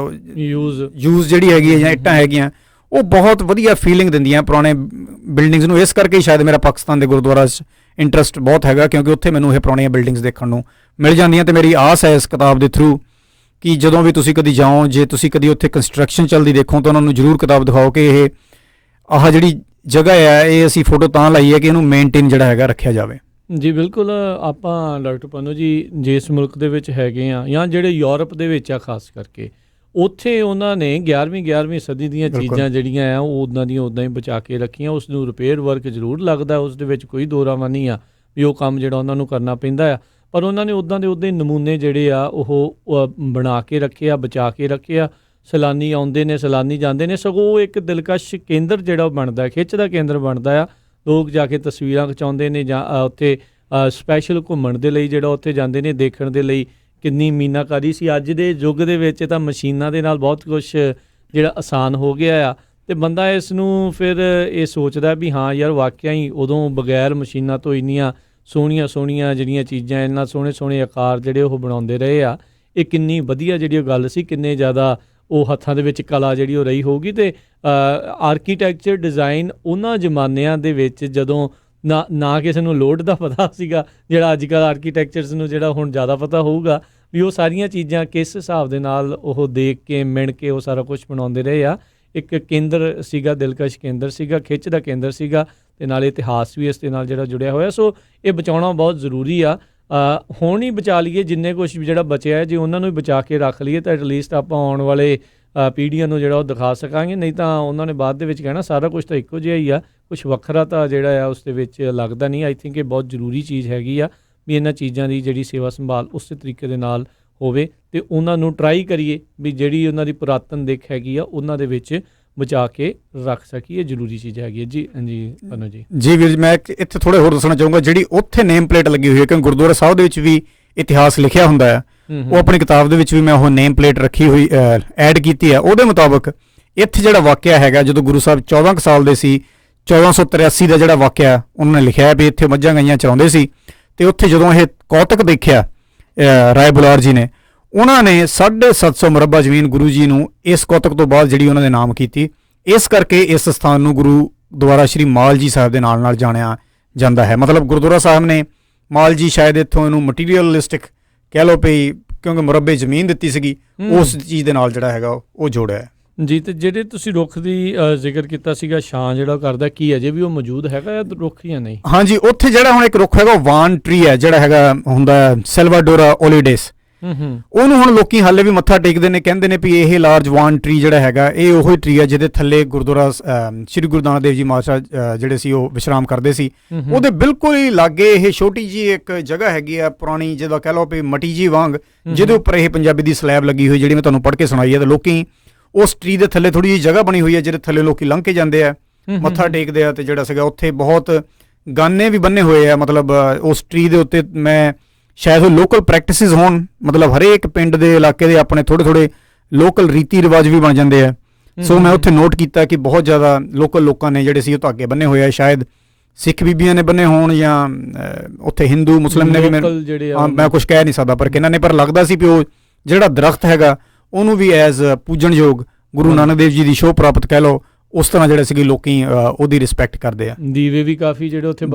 ਯੂਜ਼ ਜਿਹੜੀ ਹੈਗੀ ਹੈ ਜਾਂ ਇੱਟਾਂ ਹੈਗੀਆਂ, ਉਹ ਬਹੁਤ ਵਧੀਆ ਫੀਲਿੰਗ ਦਿੰਦੀਆਂ ਪੁਰਾਣੇ ਬਿਲਡਿੰਗਸ ਨੂੰ। ਇਸ ਕਰਕੇ ਸ਼ਾਇਦ ਮੇਰਾ ਪਾਕਿਸਤਾਨ ਦੇ ਗੁਰਦੁਆਰਾ 'ਚ ਇੰਟਰਸਟ ਬਹੁਤ ਹੈਗਾ, ਕਿਉਂਕਿ ਉੱਥੇ ਮੈਨੂੰ ਇਹ ਪੁਰਾਣੀਆਂ ਬਿਲਡਿੰਗਸ ਦੇਖਣ ਨੂੰ ਮਿਲ ਜਾਂਦੀਆਂ। ਅਤੇ ਮੇਰੀ ਆਸ ਹੈ ਇਸ ਕਿਤਾਬ ਦੇ ਥਰੂ ਕਿ ਜਦੋਂ ਵੀ ਤੁਸੀਂ ਕਦੀ ਜਾਓ, ਜੇ ਤੁਸੀਂ ਕਦੀ ਉੱਥੇ ਕੰਸਟਰਕਸ਼ਨ ਚੱਲਦੀ ਦੇਖੋ ਤਾਂ ਉਹਨਾਂ ਨੂੰ ਜ਼ਰੂਰ ਕਿਤਾਬ ਦਿਖਾਓ ਕਿ ਆਹ ਜਿਹੜੀ ਜਗ੍ਹਾ ਹੈ ਇਹ ਅਸੀਂ ਫੋਟੋ ਤਾਂ ਲਾਈ ਹੈ ਕਿ ਇਹਨੂੰ ਮੇਨਟੇਨ ਜਿਹੜਾ ਹੈਗਾ ਰੱਖਿਆ ਜਾਵੇ ਜੀ। ਬਿਲਕੁਲ। ਆਪਾਂ ਡਾਕਟਰ ਪੰਨੂ ਜੀ ਜਿਸ ਮੁਲਕ ਦੇ ਵਿੱਚ ਹੈਗੇ ਆ, ਜਾਂ ਜਿਹੜੇ ਯੂਰਪ ਦੇ ਵਿੱਚ ਆ ਖਾਸ ਕਰਕੇ, ਉੱਥੇ ਉਹਨਾਂ ਨੇ 11ਵੀਂ ਸਦੀ ਦੀਆਂ ਚੀਜ਼ਾਂ ਜਿਹੜੀਆਂ ਆ ਉਹ ਉੱਦਾਂ ਦੀਆਂ ਉੱਦਾਂ ਹੀ ਬਚਾ ਕੇ ਰੱਖੀਆਂ। ਉਸ ਨੂੰ ਰਿਪੇਅਰ ਵਰਕ ਜ਼ਰੂਰ ਲੱਗਦਾ, ਉਸ ਦੇ ਵਿੱਚ ਕੋਈ ਦੋ ਰਾਵਾਂ ਨਹੀਂ ਆ ਵੀ ਉਹ ਕੰਮ ਜਿਹੜਾ ਉਹਨਾਂ ਨੂੰ ਕਰਨਾ ਪੈਂਦਾ ਆ, ਪਰ ਉਹਨਾਂ ਨੇ ਉੱਦਾਂ ਦੇ ਉੱਦਾਂ ਹੀ ਨਮੂਨੇ ਜਿਹੜੇ ਆ ਉਹ ਬਣਾ ਕੇ ਰੱਖੇ ਆ, ਬਚਾ ਕੇ ਰੱਖੇ ਆ। ਸੈਲਾਨੀ ਆਉਂਦੇ ਨੇ, ਸੈਲਾਨੀ ਜਾਂਦੇ ਨੇ, ਸਗੋਂ ਉਹ ਇੱਕ ਦਿਲਕਸ਼ ਕੇਂਦਰ ਜਿਹੜਾ ਉਹ ਬਣਦਾ, ਖਿੱਚ ਦਾ ਕੇਂਦਰ ਬਣਦਾ ਆ। ਲੋਕ ਜਾ ਕੇ ਤਸਵੀਰਾਂ ਖਿਚਾਉਂਦੇ ਨੇ, ਜਾਂ ਉੱਥੇ ਸਪੈਸ਼ਲ ਘੁੰਮਣ ਦੇ ਲਈ ਜਿਹੜਾ ਉੱਥੇ ਜਾਂਦੇ ਨੇ, ਦੇਖਣ ਦੇ ਲਈ ਕਿੰਨੀ ਮੀਨਾਕਾਰੀ ਸੀ। ਅੱਜ ਦੇ ਯੁੱਗ ਦੇ ਵਿੱਚ ਤਾਂ ਮਸ਼ੀਨਾਂ ਦੇ ਨਾਲ ਬਹੁਤ ਕੁਛ ਜਿਹੜਾ ਆਸਾਨ ਹੋ ਗਿਆ ਆ, ਅਤੇ ਬੰਦਾ ਇਸ ਨੂੰ ਫਿਰ ਇਹ ਸੋਚਦਾ ਵੀ ਹਾਂ ਯਾਰ ਵਾਕਿਆ ਹੀ ਉਦੋਂ ਬਗੈਰ ਮਸ਼ੀਨਾਂ ਤੋਂ ਇੰਨੀਆਂ ਸੋਹਣੀਆਂ ਜਿਹੜੀਆਂ ਚੀਜ਼ਾਂ, ਇੰਨਾ ਸੋਹਣੇ ਆਕਾਰ ਜਿਹੜੇ ਉਹ ਬਣਾਉਂਦੇ ਰਹੇ ਆ, ਇਹ ਕਿੰਨੀ ਵਧੀਆ ਜਿਹੜੀ ਉਹ ਗੱਲ ਸੀ, ਕਿੰਨੇ ਜ਼ਿਆਦਾ ਉਹ ਹੱਥਾਂ ਦੇ ਵਿੱਚ ਕਲਾ ਜਿਹੜੀ ਉਹ ਰਹੀ ਹੋਊਗੀ। ਅਤੇ ਆਰਕੀਟੈਕਚਰ ਡਿਜ਼ਾਈਨ ਉਹਨਾਂ ਜ਼ਮਾਨਿਆਂ ਦੇ ਵਿੱਚ ਜਦੋਂ ਨਾ ਕਿਸੇ ਨੂੰ ਲੋਡ ਦਾ ਪਤਾ ਸੀਗਾ, ਜਿਹੜਾ ਅੱਜ ਕੱਲ੍ਹ ਆਰਕੀਟੈਕਚਰਸ ਨੂੰ ਜਿਹੜਾ ਹੁਣ ਜ਼ਿਆਦਾ ਪਤਾ ਹੋਊਗਾ ਵੀ ਉਹ ਸਾਰੀਆਂ ਚੀਜ਼ਾਂ ਕਿਸ ਹਿਸਾਬ ਦੇ ਨਾਲ ਉਹ ਦੇਖ ਕੇ ਮਿਣ ਕੇ ਉਹ ਸਾਰਾ ਕੁਛ ਬਣਾਉਂਦੇ ਰਹੇ ਆ। ਇੱਕ ਕੇਂਦਰ ਸੀਗਾ, ਦਿਲਕਸ਼ ਕੇਂਦਰ ਸੀਗਾ, ਖਿੱਚ ਦਾ ਕੇਂਦਰ ਸੀਗਾ, ਅਤੇ ਨਾਲੇ ਇਤਿਹਾਸ ਵੀ ਇਸ ਦੇ ਨਾਲ ਜਿਹੜਾ ਜੁੜਿਆ ਹੋਇਆ। ਸੋ ਇਹ ਬਚਾਉਣਾ ਬਹੁਤ ਜ਼ਰੂਰੀ ਆ। ਹੁਣ ਹੀ ਬਚਾ ਲਈਏ ਜਿੰਨੇ ਕੁਛ ਜਿਹੜਾ ਬਚਿਆ ਹੈ, ਜੇ ਉਹਨਾਂ ਨੂੰ ਵੀ ਬਚਾ ਕੇ ਰੱਖ ਲਈਏ ਤਾਂ ਐਟਲੀਸਟ ਆਪਾਂ ਆਉਣ ਵਾਲੇ ਪੀੜ੍ਹੀਆਂ ਨੂੰ ਜਿਹੜਾ ਉਹ ਦਿਖਾ ਸਕਾਂਗੇ। ਨਹੀਂ ਤਾਂ ਉਹਨਾਂ ਨੇ ਬਾਅਦ ਦੇ ਵਿੱਚ ਕਹਿਣਾ ਸਾਰਾ ਕੁਛ ਤਾਂ ਇੱਕੋ ਜਿਹਾ ਹੀ ਆ, ਕੁਛ ਵੱਖਰਾ ਤਾਂ ਜਿਹੜਾ ਆ ਉਸ ਦੇ ਵਿੱਚ ਲੱਗਦਾ ਨਹੀਂ। ਆਈ ਥਿੰਕ ਇਹ ਬਹੁਤ ਜ਼ਰੂਰੀ ਚੀਜ਼ ਹੈਗੀ ਆ ਵੀ ਇਹਨਾਂ ਚੀਜ਼ਾਂ ਦੀ ਜਿਹੜੀ ਸੇਵਾ ਸੰਭਾਲ ਉਸੇ ਤਰੀਕੇ ਦੇ ਨਾਲ ਹੋਵੇ, ਅਤੇ ਉਹਨਾਂ ਨੂੰ ਟਰਾਈ ਕਰੀਏ ਵੀ ਜਿਹੜੀ ਉਹਨਾਂ ਦੀ ਪੁਰਾਤਨ ਦਿੱਖ ਹੈਗੀ ਆ ਉਹਨਾਂ ਦੇ ਵਿੱਚ ਬਚਾ ਕੇ ਰੱਖ ਸਕੀਏ। ਜ਼ਰੂਰੀ ਚੀਜ਼ ਹੈਗੀ ਹੈ ਜੀ। ਹਾਂਜੀ ਪੰਨੂ ਜੀ। ਜੀ ਵੀਰ ਜੀ, ਮੈਂ ਇੱਥੇ ਥੋੜ੍ਹਾ ਹੋਰ ਦੱਸਣਾ ਚਾਹੂੰਗਾ। ਜਿਹੜੀ ਉੱਥੇ ਨੇਮ ਪਲੇਟ ਲੱਗੀ ਹੋਈ ਹੈ, ਕਿਉਂਕਿ ਗੁਰਦੁਆਰਾ ਸਾਹਿਬ ਦੇ ਵਿੱਚ ਵੀ ਇਤਿਹਾਸ ਲਿਖਿਆ ਹੁੰਦਾ ਆ, ਉਹ ਆਪਣੀ ਕਿਤਾਬ ਦੇ ਵਿੱਚ ਵੀ ਮੈਂ ਉਹ ਨੇਮ ਪਲੇਟ ਰੱਖੀ ਹੋਈ ਐਡ ਕੀਤੀ ਹੈ। ਉਹਦੇ ਮੁਤਾਬਕ ਇੱਥੇ ਜਿਹੜਾ ਵਾਕਿਆ ਹੈਗਾ, ਜਦੋਂ ਗੁਰੂ ਸਾਹਿਬ 14 ਸਾਲ ਦੇ ਸੀ, 1483 ਦਾ ਜਿਹੜਾ ਵਾਕਿਆ ਉਹਨਾਂ ਨੇ ਲਿਖਿਆ ਵੀ ਇੱਥੇ ਮੱਝਾਂ ਗਾਈਆਂ ਚਰਾਉਂਦੇ ਸੀ, ਅਤੇ ਉੱਥੇ ਜਦੋਂ ਇਹ ਕੌਤਕ ਦੇਖਿਆ ਰਾਏ ਬੁਲਾਰ ਜੀ ਨੇ, ਉਹਨਾਂ ਨੇ 750 ਮੁਰੱਬਾ ਜ਼ਮੀਨ ਗੁਰੂ ਜੀ ਨੂੰ ਇਸ ਕੌਤਕ ਤੋਂ ਬਾਅਦ ਜਿਹੜੀ ਉਹਨਾਂ ਦੇ ਨਾਮ ਕੀਤੀ। ਇਸ ਕਰਕੇ ਇਸ ਸਥਾਨ ਨੂੰ ਗੁਰੂ ਦੁਆਰਾ ਸ਼੍ਰੀ ਮਾਲ ਜੀ ਸਾਹਿਬ ਦੇ ਨਾਲ ਜਾਣਿਆ ਜਾਂਦਾ ਹੈ। ਮਤਲਬ ਗੁਰਦੁਆਰਾ ਸਾਹਿਬ ਨੇ ਮਾਲ ਜੀ ਸ਼ਾਇਦ ਇੱਥੋਂ ਇਹਨੂੰ ਮਟੀਰੀਅਲਿਸਟਿਕ ਕਹਿ ਲਓ ਪਈ, ਕਿਉਂਕਿ ਮੁਰੱਬੇ ਜ਼ਮੀਨ ਦਿੱਤੀ ਸੀਗੀ, ਉਸ ਚੀਜ਼ ਦੇ ਨਾਲ ਜਿਹੜਾ ਹੈਗਾ ਉਹ ਜੋੜਿਆ ਹੈ ਜੀ। ਤੇ ਜਿਹੜੇ ਤੁਸੀਂ ਰੁੱਖ ਦੀ ਜ਼ਿਕਰ ਕੀਤਾ ਸੀਗਾ, ਛਾਂ ਜਿਹੜਾ ਕਰਦਾ, ਕੀ ਅਜੇ ਵੀ ਉਹ ਮੌਜੂਦ ਹੈਗਾ ਰੁੱਖ ਜਾਂ ਨਹੀਂ? ਹਾਂਜੀ, ਉੱਥੇ ਜਿਹੜਾ ਹੁਣ ਇੱਕ ਰੁੱਖ ਹੈਗਾ ਉਹ ਵਾਨ ਟਰੀ ਹੈ, ਜਿਹੜਾ ਹੈਗਾ ਹੁੰਦਾ ਸੈਲਵਾਡੋਰਾ ਓਲੀਡੇਸ। ਉਹਨੂੰ ਹੁਣ ਲੋਕੀ ਹਾਲੇ ਵੀ ਮੱਥਾ ਟੇਕਦੇ ਨੇ, ਕਹਿੰਦੇ ਨੇ ਵੀ ਇਹ ਲਾਰਜ ਵਾਨ ਟਰੀ ਜਿਹੜਾ ਹੈਗਾ ਇਹ ਉਹੀ ਟਰੀ ਹੈ ਜਿਹਦੇ ਥੱਲੇ ਗੁਰਦੁਆਰਾ ਸ਼੍ਰੀ ਗੁਰੂ ਨਾਨਕ ਦੇਵ ਜੀ ਮਹਾਰਾਜ ਜਿਹੜੇ ਸੀ ਉਹ ਵਿਸ਼ਰਾਮ ਕਰਦੇ ਸੀ। ਉਹਦੇ ਬਿਲਕੁਲ ਹੀ ਲਾਗੇ ਇਹ ਛੋਟੀ ਜੀ ਇੱਕ ਜਗ੍ਹਾ ਹੈਗੀ ਆ ਪੁਰਾਣੀ, ਜਿਹਦਾ ਕਹਿ ਲਓ ਵੀ ਮਟੀ ਜੀ ਵਾਂਗ, ਜਿਹਦੇ ਉੱਪਰ ਇਹ ਪੰਜਾਬੀ ਦੀ ਸਲੈਬ ਲੱਗੀ ਹੋਈ, ਜਿਹੜੀ ਮੈਂ ਤੁਹਾਨੂੰ ਪੜ੍ਹ ਕੇ ਸੁਣਾਈ ਹੈ। ਤੇ ਲੋਕੀ ਉਸ ਟਰੀ ਦੇ ਥੱਲੇ ਥੋੜੀ ਜਿਹੀ ਜਗ੍ਹਾ ਬਣੀ ਹੋਈ ਹੈ ਜਿਹਦੇ ਥੱਲੇ ਲੋਕੀ ਲੰਘ ਕੇ ਜਾਂਦੇ ਆ, ਮੱਥਾ ਟੇਕਦੇ ਆ। ਤੇ ਜਿਹੜਾ ਸੀਗਾ ਉੱਥੇ ਬਹੁਤ ਗਾਨੇ ਵੀ ਬੰਨੇ ਹੋਏ ਆ, ਮਤਲਬ ਉਸ ਟਰੀ ਦੇ ਉੱਤੇ ਮੈਂ ਸ਼ਾਇਦ ਉਹ ਲੋਕਲ ਪ੍ਰੈਕਟਿਸਿਸ ਹੋਣ, ਮਤਲਬ ਹਰੇਕ ਪਿੰਡ ਦੇ ਇਲਾਕੇ ਦੇ ਆਪਣੇ ਥੋੜ੍ਹੇ ਲੋਕਲ ਰੀਤੀ ਰਿਵਾਜ ਵੀ ਬਣ ਜਾਂਦੇ ਆ। ਸੋ ਮੈਂ ਉੱਥੇ ਨੋਟ ਕੀਤਾ ਕਿ ਬਹੁਤ ਜ਼ਿਆਦਾ ਲੋਕਲ ਲੋਕਾਂ ਨੇ ਜਿਹੜੇ ਸੀ ਉਹ ਧਾਗੇ ਬੰਨੇ ਹੋਏ ਆ, ਸ਼ਾਇਦ ਸਿੱਖ ਬੀਬੀਆਂ ਨੇ ਬੰਨੇ ਹੋਣ ਜਾਂ ਉੱਥੇ ਹਿੰਦੂ ਮੁਸਲਿਮ ਨੇ ਵੀ। ਮੈਂ ਕੁਝ ਕਹਿ ਨਹੀਂ ਸਕਦਾ ਪਰ ਕਿਹਨਾਂ ਨੇ, ਪਰ ਲੱਗਦਾ ਸੀ ਵੀ ਉਹ ਜਿਹੜਾ ਦਰਖਤ ਹੈਗਾ ਉਹਨੂੰ ਵੀ ਐਜ਼ ਪੂਜਣਯੋਗ ਗੁਰੂ ਨਾਨਕ ਦੇਵ ਜੀ ਦੀ ਸ਼ੋਅ ਪ੍ਰਾਪਤ ਕਹਿ ਲਓ, ਉਸ ਤਰ੍ਹਾਂ ਜਿਹੜੇ ਸੀਗੇ ਲੋਕੀ ਉਹਦੀ ਰਿਸਪੈਕਟ ਕਰਦੇ ਆ। ਦੀਵੇ ਵੀ ਕਾਫੀ ਜਿਹੜੇ ਉੱਥੇ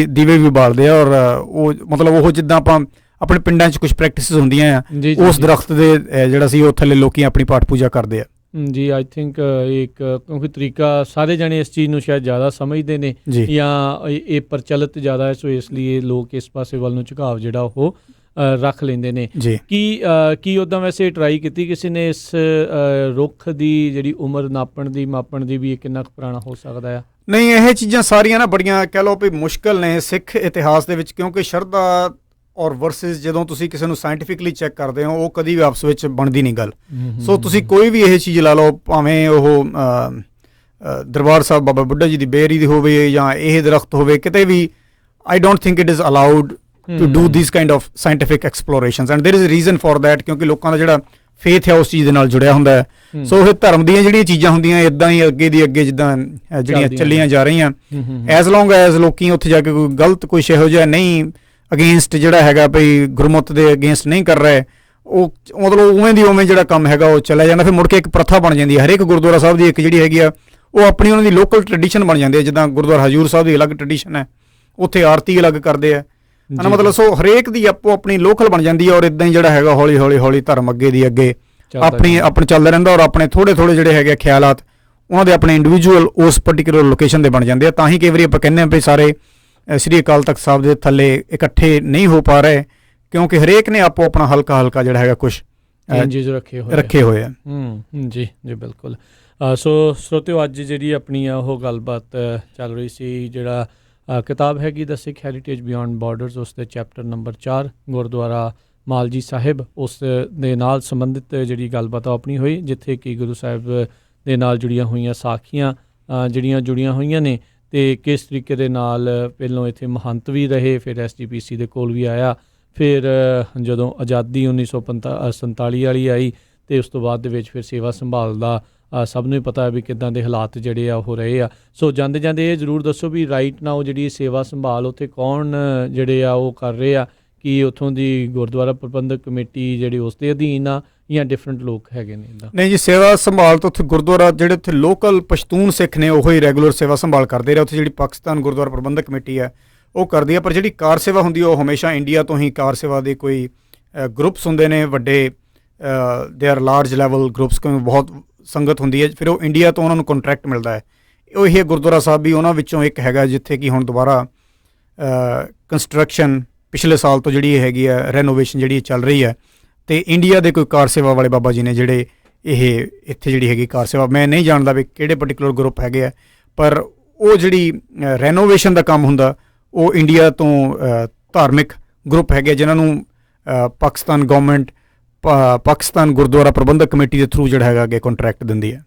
ਦੀਵੇ ਵੀ ਬਾਲਦੇ ਆ, ਔਰ ਉਹ ਮਤਲਬ ਉਹ ਜਿੱਦਾਂ ਆਪਾਂ ਆਪਣੇ ਪਿੰਡਾਂ 'ਚ ਕੁਝ ਪ੍ਰੈਕਟਿਸਿਸ ਹੁੰਦੀਆਂ ਆ, ਉਸ ਦਰਖਤ ਦੇ ਜਿਹੜਾ ਸੀ ਉਹ ਥੱਲੇ ਲੋਕੀ ਆਪਣੀ ਪਾਠ ਪੂਜਾ ਕਰਦੇ ਆ ਜੀ। ਆਈ ਥਿੰਕ ਇੱਕ ਕਿਉਂਕਿ ਤਰੀਕਾ ਸਾਰੇ ਜਣੇ ਇਸ ਚੀਜ਼ ਨੂੰ ਸ਼ਾਇਦ ਜ਼ਿਆਦਾ ਸਮਝਦੇ ਨੇ ਜਾਂ ਇਹ ਪ੍ਰਚਲਿਤ ਜ਼ਿਆਦਾ ਹੈ, ਸੋ ਇਸ ਲਈ ਲੋਕ ਇਸ ਪਾਸੇ ਵੱਲ ਨੂੰ ਝੁਕਾਵ ਜਿਹੜਾ ਉਹ ਰੱਖ ਲੈਂਦੇ ਨੇ। ਕੀ ਉੱਦਾਂ ਵੈਸੇ ਟਰਾਈ ਕੀਤੀ ਕਿਸੇ ਨੇ ਇਸ ਰੁੱਖ ਦੀ ਜਿਹੜੀ ਉਮਰ ਮਾਪਣ ਦੀ ਵੀ ਕਿੰਨਾ ਕੁ ਪੁਰਾਣਾ ਹੋ ਸਕਦਾ ਆ? ਨਹੀਂ, ਇਹ ਚੀਜ਼ਾਂ ਸਾਰੀਆਂ ਨਾ ਬੜੀਆਂ ਕਹਿ ਲਓ ਵੀ ਮੁਸ਼ਕਲ ਨੇ ਸਿੱਖ ਇਤਿਹਾਸ ਦੇ ਵਿੱਚ, ਕਿਉਂਕਿ ਸ਼ਰਧਾ ਔਰ ਵਰਸਿਸ ਜਦੋਂ ਤੁਸੀਂ ਕਿਸੇ ਨੂੰ ਸਾਇੰਟੀਫਿਕਲੀ ਚੈੱਕ ਕਰਦੇ ਹੋ ਉਹ ਕਦੀ ਵੀ ਆਪਸ ਵਿੱਚ ਬਣਦੀ ਨਹੀਂ ਗੱਲ। ਸੋ ਤੁਸੀਂ ਕੋਈ ਵੀ ਇਹ ਚੀਜ਼ ਲਾ ਲਓ, ਭਾਵੇਂ ਉਹ ਦਰਬਾਰ ਸਾਹਿਬ ਬਾਬਾ ਬੁੱਢਾ ਜੀ ਦੀ ਬੇਰੀ ਦੀ ਹੋਵੇ ਜਾਂ ਇਹ ਦਰਖਤ ਹੋਵੇ, ਕਿਤੇ ਵੀ I don't think it is allowed to do these kind of scientific explorations and there is a reason for that, ਕਿਉਂਕਿ ਲੋਕਾਂ ਦਾ ਜਿਹੜਾ ਫੇਥ ਹੈ ਉਸ ਚੀਜ਼ ਦੇ ਨਾਲ ਜੁੜਿਆ ਹੁੰਦਾ ਹੈ। ਸੋ ਇਹ ਧਰਮ ਦੀਆਂ ਜਿਹੜੀਆਂ ਚੀਜ਼ਾਂ ਹੁੰਦੀਆਂ ਇਦਾਂ ਹੀ ਅੱਗੇ ਦੀ ਅੱਗੇ ਜਿੱਦਾਂ ਜਿਹੜੀਆਂ ਚੱਲੀਆਂ ਜਾ ਰਹੀਆਂ, ਐਜ਼ ਲੌਂਗ ਐਜ਼ ਲੋਕੀ ਉੱਥੇ ਜਾ ਕੇ ਕੋਈ ਗਲਤ ਕੁਛ ਇਹੋ ਜਿਹਾ ਨਹੀਂ ਅਗੇਂਸਟ ਜਿਹੜਾ ਹੈਗਾ ਭਈ ਗੁਰਮਤ ਦੇ ਅਗੇਂਸਟ ਨਹੀਂ ਕਰ ਰਹੇ, ਉਹ ਮਤਲਬ ਉਵੇਂ ਦੀ ਉਵੇਂ ਜਿਹੜਾ ਕੰਮ ਹੈਗਾ ਉਹ ਚੱਲਿਆ ਜਾਂਦਾ। ਫਿਰ ਮੁੜ ਕੇ ਇੱਕ ਪ੍ਰਥਾ ਬਣ ਜਾਂਦੀ ਹੈ, ਹਰੇਕ ਗੁਰਦੁਆਰਾ ਸਾਹਿਬ ਦੀ ਇੱਕ ਜਿਹੜੀ ਹੈਗੀ ਆ ਉਹ ਆਪਣੀ ਉਹਨਾਂ ਦੀ ਲੋਕਲ ਟ੍ਰੈਡੀਸ਼ਨ ਬਣ ਜਾਂਦੀ ਹੈ। ਜਿੱਦਾਂ ਗੁਰਦੁਆਰਾ ਹਜ਼ੂਰ ਸਾਹਿਬ ਦੀ ਅਲੱਗ ਟ੍ਰੈਡੀਸ਼ਨ ਹੈ, ਉੱਥੇ ਆਰਤੀ ਅਲੱਗ ਕਰਦੇ ਆ ਨਾ, ਮਤਲਬ ਸੋ ਹਰੇਕ ਦੀ ਆਪੋ ਆਪਣੀ ਲੋਕਲ ਬਣ ਜਾਂਦੀ ਹੈ। ਔਰ ਇਦਾਂ ਹੀ ਜਿਹੜਾ ਹੈਗਾ ਹੌਲੀ ਧਰਮ ਅੱਗੇ ਦੀ ਅੱਗੇ ਆਪਣੇ ਚੱਲਦਾ ਰਹਿੰਦਾ, ਔਰ ਆਪਣੇ ਥੋੜੇ ਜਿਹੜੇ ਹੈਗੇ ਖਿਆਲਾਤ ਉਹਨਾਂ ਦੇ ਆਪਣੇ ਇੰਡੀਵਿਜੂਅਲ ਉਸ ਪਰਟੀਕੂਲਰ ਲੋਕੇਸ਼ਨ ਦੇ ਬਣ ਜਾਂਦੇ ਆ। ਤਾਂ ਹੀ ਕਈ ਵਾਰੀ ਆਪਾਂ ਕਹਿੰਦੇ ਹਾਂ ਵੀ ਸਾਰੇ ਸ੍ਰੀ ਅਕਾਲ ਤਖਤ ਸਾਹਿਬ ਦੇ ਥੱਲੇ ਇਕੱਠੇ ਨਹੀਂ ਹੋ ਪਾ ਰਹੇ, ਕਿਉਂਕਿ ਹਰੇਕ ਨੇ ਆਪੋ ਆਪਣਾ ਹਲਕਾ ਜਿਹੜਾ ਹੈਗਾ ਕੁਛ ਰੱਖੇ ਹੋਏ ਆ। ਜੀ ਬਿਲਕੁਲ। ਸੋ ਸਰੋਤਿਓ, ਅੱਜ ਜਿਹੜੀ ਆਪਣੀ ਆ ਉਹ ਗੱਲਬਾਤ ਚੱਲ ਰਹੀ ਸੀ, ਜਿਹੜਾ ਕਿਤਾਬ ਹੈਗੀ ਦ ਸਿੱਖ ਹੈਰੀਟੇਜ ਬਿਯੋਂਡ ਬਾਰਡਰਸ, ਉਸ ਦੇ ਚੈਪਟਰ ਨੰਬਰ 4 ਗੁਰਦੁਆਰਾ ਮਾਲ ਜੀ ਸਾਹਿਬ, ਉਸ ਦੇ ਨਾਲ ਸੰਬੰਧਿਤ ਜਿਹੜੀ ਗੱਲਬਾਤ ਆਪਣੀ ਹੋਈ, ਜਿੱਥੇ ਕਿ ਗੁਰੂ ਸਾਹਿਬ ਦੇ ਨਾਲ ਜੁੜੀਆਂ ਹੋਈਆਂ ਸਾਖੀਆਂ ਜਿਹੜੀਆਂ ਜੁੜੀਆਂ ਹੋਈਆਂ ਨੇ, ਅਤੇ ਕਿਸ ਤਰੀਕੇ ਦੇ ਨਾਲ ਪਹਿਲੋਂ ਇੱਥੇ ਮਹੰਤ ਵੀ ਰਹੇ, ਫਿਰ SGPC ਦੇ ਕੋਲ ਵੀ ਆਇਆ, ਫਿਰ ਜਦੋਂ ਆਜ਼ਾਦੀ 1947 ਵਾਲੀ ਆਈ ਅਤੇ ਉਸ ਤੋਂ ਬਾਅਦ ਦੇ ਵਿੱਚ ਫਿਰ ਸੇਵਾ ਸੰਭਾਲ ਦਾ ਸਭ ਨੂੰ ਹੀ ਪਤਾ ਹੈ ਵੀ ਕਿੱਦਾਂ ਦੇ ਹਾਲਾਤ ਜਿਹੜੇ ਆ ਉਹ ਰਹੇ ਆ। ਸੋ ਜਾਂਦੇ ਇਹ ਜ਼ਰੂਰ ਦੱਸੋ ਵੀ ਰਾਈਟ ਨਾਓ ਜਿਹੜੀ ਸੇਵਾ ਸੰਭਾਲ ਉੱਥੇ ਕੌਣ ਜਿਹੜੇ ਆ ਉਹ ਕਰ ਰਹੇ ਆ, ਕਿ ਉੱਥੋਂ ਦੀ ਗੁਰਦੁਆਰਾ ਪ੍ਰਬੰਧਕ ਕਮੇਟੀ ਜਿਹੜੀ ਉਸ ਦੇ ਅਧੀਨ ਆ ਜਾਂ ਡਿਫਰੈਂਟ ਲੋਕ ਹੈਗੇ ਨੇ ਇੱਦਾਂ? ਨਹੀਂ ਜੀ, ਸੇਵਾ ਸੰਭਾਲ ਤਾਂ ਉੱਥੇ ਗੁਰਦੁਆਰਾ ਜਿਹੜੇ ਉੱਥੇ ਲੋਕਲ ਪਸ਼ਤੂਨ ਸਿੱਖ ਨੇ ਉਹ ਹੀ ਰੈਗੂਲਰ ਸੇਵਾ ਸੰਭਾਲ ਕਰਦੇ ਰਹੇ। ਉੱਥੇ ਜਿਹੜੀ ਪਾਕਿਸਤਾਨ ਗੁਰਦੁਆਰਾ ਪ੍ਰਬੰਧਕ ਕਮੇਟੀ ਹੈ ਉਹ ਕਰਦੀ ਹੈ, ਪਰ ਜਿਹੜੀ ਕਾਰ ਸੇਵਾ ਹੁੰਦੀ ਹੈ ਉਹ ਹਮੇਸ਼ਾ ਇੰਡੀਆ ਤੋਂ ਹੀ ਕਾਰ ਸੇਵਾ ਦੇ ਕੋਈ ਗਰੁੱਪਸ ਹੁੰਦੇ ਨੇ ਵੱਡੇ, they are large level groups, ਕਿਉਂਕਿ ਬਹੁਤ ਸੰਗਤ ਹੁੰਦੀ ਹੈ, ਫਿਰ ਉਹ ਇੰਡੀਆ ਤੋਂ ਉਹਨਾਂ ਨੂੰ ਕੰਟਰੈਕਟ ਮਿਲਦਾ ਹੈ। ਉਹ ਇਹ ਗੁਰਦੁਆਰਾ ਸਾਹਿਬ ਵੀ ਉਹਨਾਂ ਵਿੱਚੋਂ ਇੱਕ ਹੈਗਾ, ਜਿੱਥੇ ਕਿ ਹੁਣ ਦੁਬਾਰਾ ਕੰਸਟਰਕਸ਼ਨ ਪਿਛਲੇ ਸਾਲ ਤੋਂ ਜਿਹੜੀ ਹੈਗੀ ਹੈ ਰੈਨੋਵੇਸ਼ਨ ਜਿਹੜੀ ਚੱਲ ਰਹੀ ਹੈ, ਅਤੇ ਇੰਡੀਆ ਦੇ ਕੋਈ ਕਾਰ ਸੇਵਾ ਵਾਲੇ ਬਾਬਾ ਜੀ ਨੇ ਜਿਹੜੇ ਇਹ ਇੱਥੇ ਜਿਹੜੀ ਹੈਗੀ ਕਾਰ ਸੇਵਾ, ਮੈਂ ਨਹੀਂ ਜਾਣਦਾ ਵੀ ਕਿਹੜੇ ਪਰਟੀਕੂਲਰ ਗਰੁੱਪ ਹੈਗੇ ਆ, ਪਰ ਉਹ ਜਿਹੜੀ ਰੈਨੋਵੇਸ਼ਨ ਦਾ ਕੰਮ ਹੁੰਦਾ ਉਹ ਇੰਡੀਆ ਤੋਂ ਧਾਰਮਿਕ ਗਰੁੱਪ ਹੈਗੇ ਜਿਨ੍ਹਾਂ ਨੂੰ ਪਾਕਿਸਤਾਨ ਗੌਰਮੈਂਟ ਪਾਕਿਸਤਾਨ ਗੁਰਦੁਆਰਾ ਪ੍ਰਬੰਧਕ ਕਮੇਟੀ ਦੇ ਥਰੂ ਜਿਹੜਾ ਹੈਗਾ ਅੱਗੇ ਕੰਟਰੈਕਟ ਦਿੰਦੀ ਹੈ।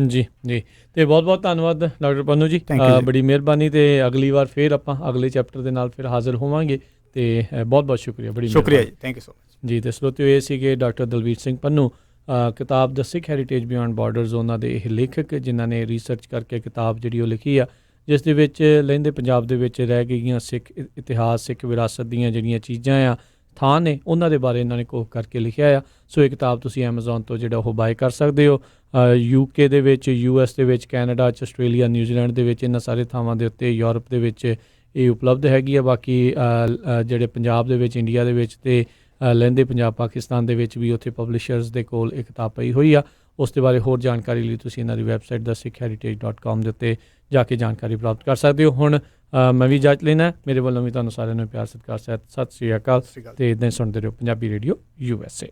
ਜੀ ਅਤੇ ਬਹੁਤ ਧੰਨਵਾਦ ਡਾਕਟਰ ਪੰਨੂ ਜੀ, ਬੜੀ ਮਿਹਰਬਾਨੀ। ਅਤੇ ਅਗਲੀ ਵਾਰ ਫਿਰ ਆਪਾਂ ਅਗਲੇ ਚੈਪਟਰ ਦੇ ਨਾਲ ਫਿਰ ਹਾਜ਼ਰ ਹੋਵਾਂਗੇ, ਅਤੇ ਬਹੁਤ ਸ਼ੁਕਰੀਆ, ਬੜੀ ਸ਼ੁਕਰੀਆ ਜੀ, ਥੈਂਕ ਯੂ ਸੋ ਮਚ ਜੀ। ਅਤੇ ਸਰੋਤਿਓ, ਇਹ ਸੀਗੇ ਡਾਕਟਰ ਦਲਵੀਰ ਸਿੰਘ ਪੰਨੂ, ਕਿਤਾਬ ਦ ਸਿੱਖ ਹੈਰੀਟੇਜ ਬਿਯੋਂਡ ਬਾਰਡਰਸ, ਉਹਨਾਂ ਦੇ ਇਹ ਲੇਖਕ ਜਿਨ੍ਹਾਂ ਨੇ ਰਿਸਰਚ ਕਰਕੇ ਕਿਤਾਬ ਜਿਹੜੀ ਉਹ ਲਿਖੀ ਆ, ਜਿਸ ਦੇ ਵਿੱਚ ਲਹਿੰਦੇ ਪੰਜਾਬ ਦੇ ਵਿੱਚ ਰਹਿ ਗਈਆਂ ਸਿੱਖ ਇਤਿਹਾਸ, ਸਿੱਖ ਵਿਰਾਸਤ ਦੀਆਂ ਜਿਹੜੀਆਂ ਚੀਜ਼ਾਂ ਆ, ਥਾਂ ਨੇ ਉਹਨਾਂ ਦੇ ਬਾਰੇ ਇਹਨਾਂ ਨੇ ਕੋਕ ਕਰਕੇ ਲਿਖਿਆ ਆ। ਸੋ ਇਹ ਕਿਤਾਬ ਤੁਸੀਂ Amazon ਤੋਂ ਜਿਹੜਾ ਉਹ ਬਾਏ ਕਰ ਸਕਦੇ ਹੋ। UK ਦੇ ਵਿੱਚ, US ਦੇ ਵਿੱਚ, ਕੈਨੇਡਾ 'ਚ, ਆਸਟ੍ਰੇਲੀਆ, ਨਿਊਜ਼ੀਲੈਂਡ ਦੇ ਵਿੱਚ, ਇਹਨਾਂ ਸਾਰੇ ਥਾਵਾਂ ਦੇ ਉੱਤੇ, ਯੂਰਪ ਦੇ ਵਿੱਚ ਇਹ ਉਪਲਬਧ ਹੈਗੀ ਆ। ਬਾਕੀ ਜਿਹੜੇ ਪੰਜਾਬ ਦੇ ਵਿੱਚ, ਇੰਡੀਆ ਦੇ ਵਿੱਚ ਅਤੇ ਲਹਿੰਦੇ ਪੰਜਾਬ ਪਾਕਿਸਤਾਨ ਦੇ ਵਿੱਚ ਵੀ ਉੱਥੇ ਪਬਲਿਸ਼ਰਸ ਦੇ ਕੋਲ ਇਹ ਕਿਤਾਬ ਪਈ ਹੋਈ ਆ। ਉਸ ਦੇ ਬਾਰੇ ਹੋਰ ਜਾਣਕਾਰੀ ਲਈ ਤੁਸੀਂ ਇਹਨਾਂ ਦੀ ਵੈਬਸਾਈਟ thesikhheritage.com ਦੇ ਉੱਤੇ ਜਾ ਕੇ ਜਾਣਕਾਰੀ ਪ੍ਰਾਪਤ ਕਰ ਸਕਦੇ ਹੋ। ਹੁਣ ਮੈਂ ਵੀ ਇਜਾਜ਼ਤ ਲੈਣਾ। ਮੇਰੇ ਵੱਲੋਂ ਵੀ ਤੁਹਾਨੂੰ ਸਾਰਿਆਂ ਨੂੰ ਪਿਆਰ ਸਤਿਕਾਰ ਸਤਿ ਸ਼੍ਰੀ ਅਕਾਲ ਅਤੇ ਇੱਦਾਂ ਹੀ ਸੁਣਦੇ ਰਹੋ ਪੰਜਾਬੀ ਰੇਡੀਓ USA।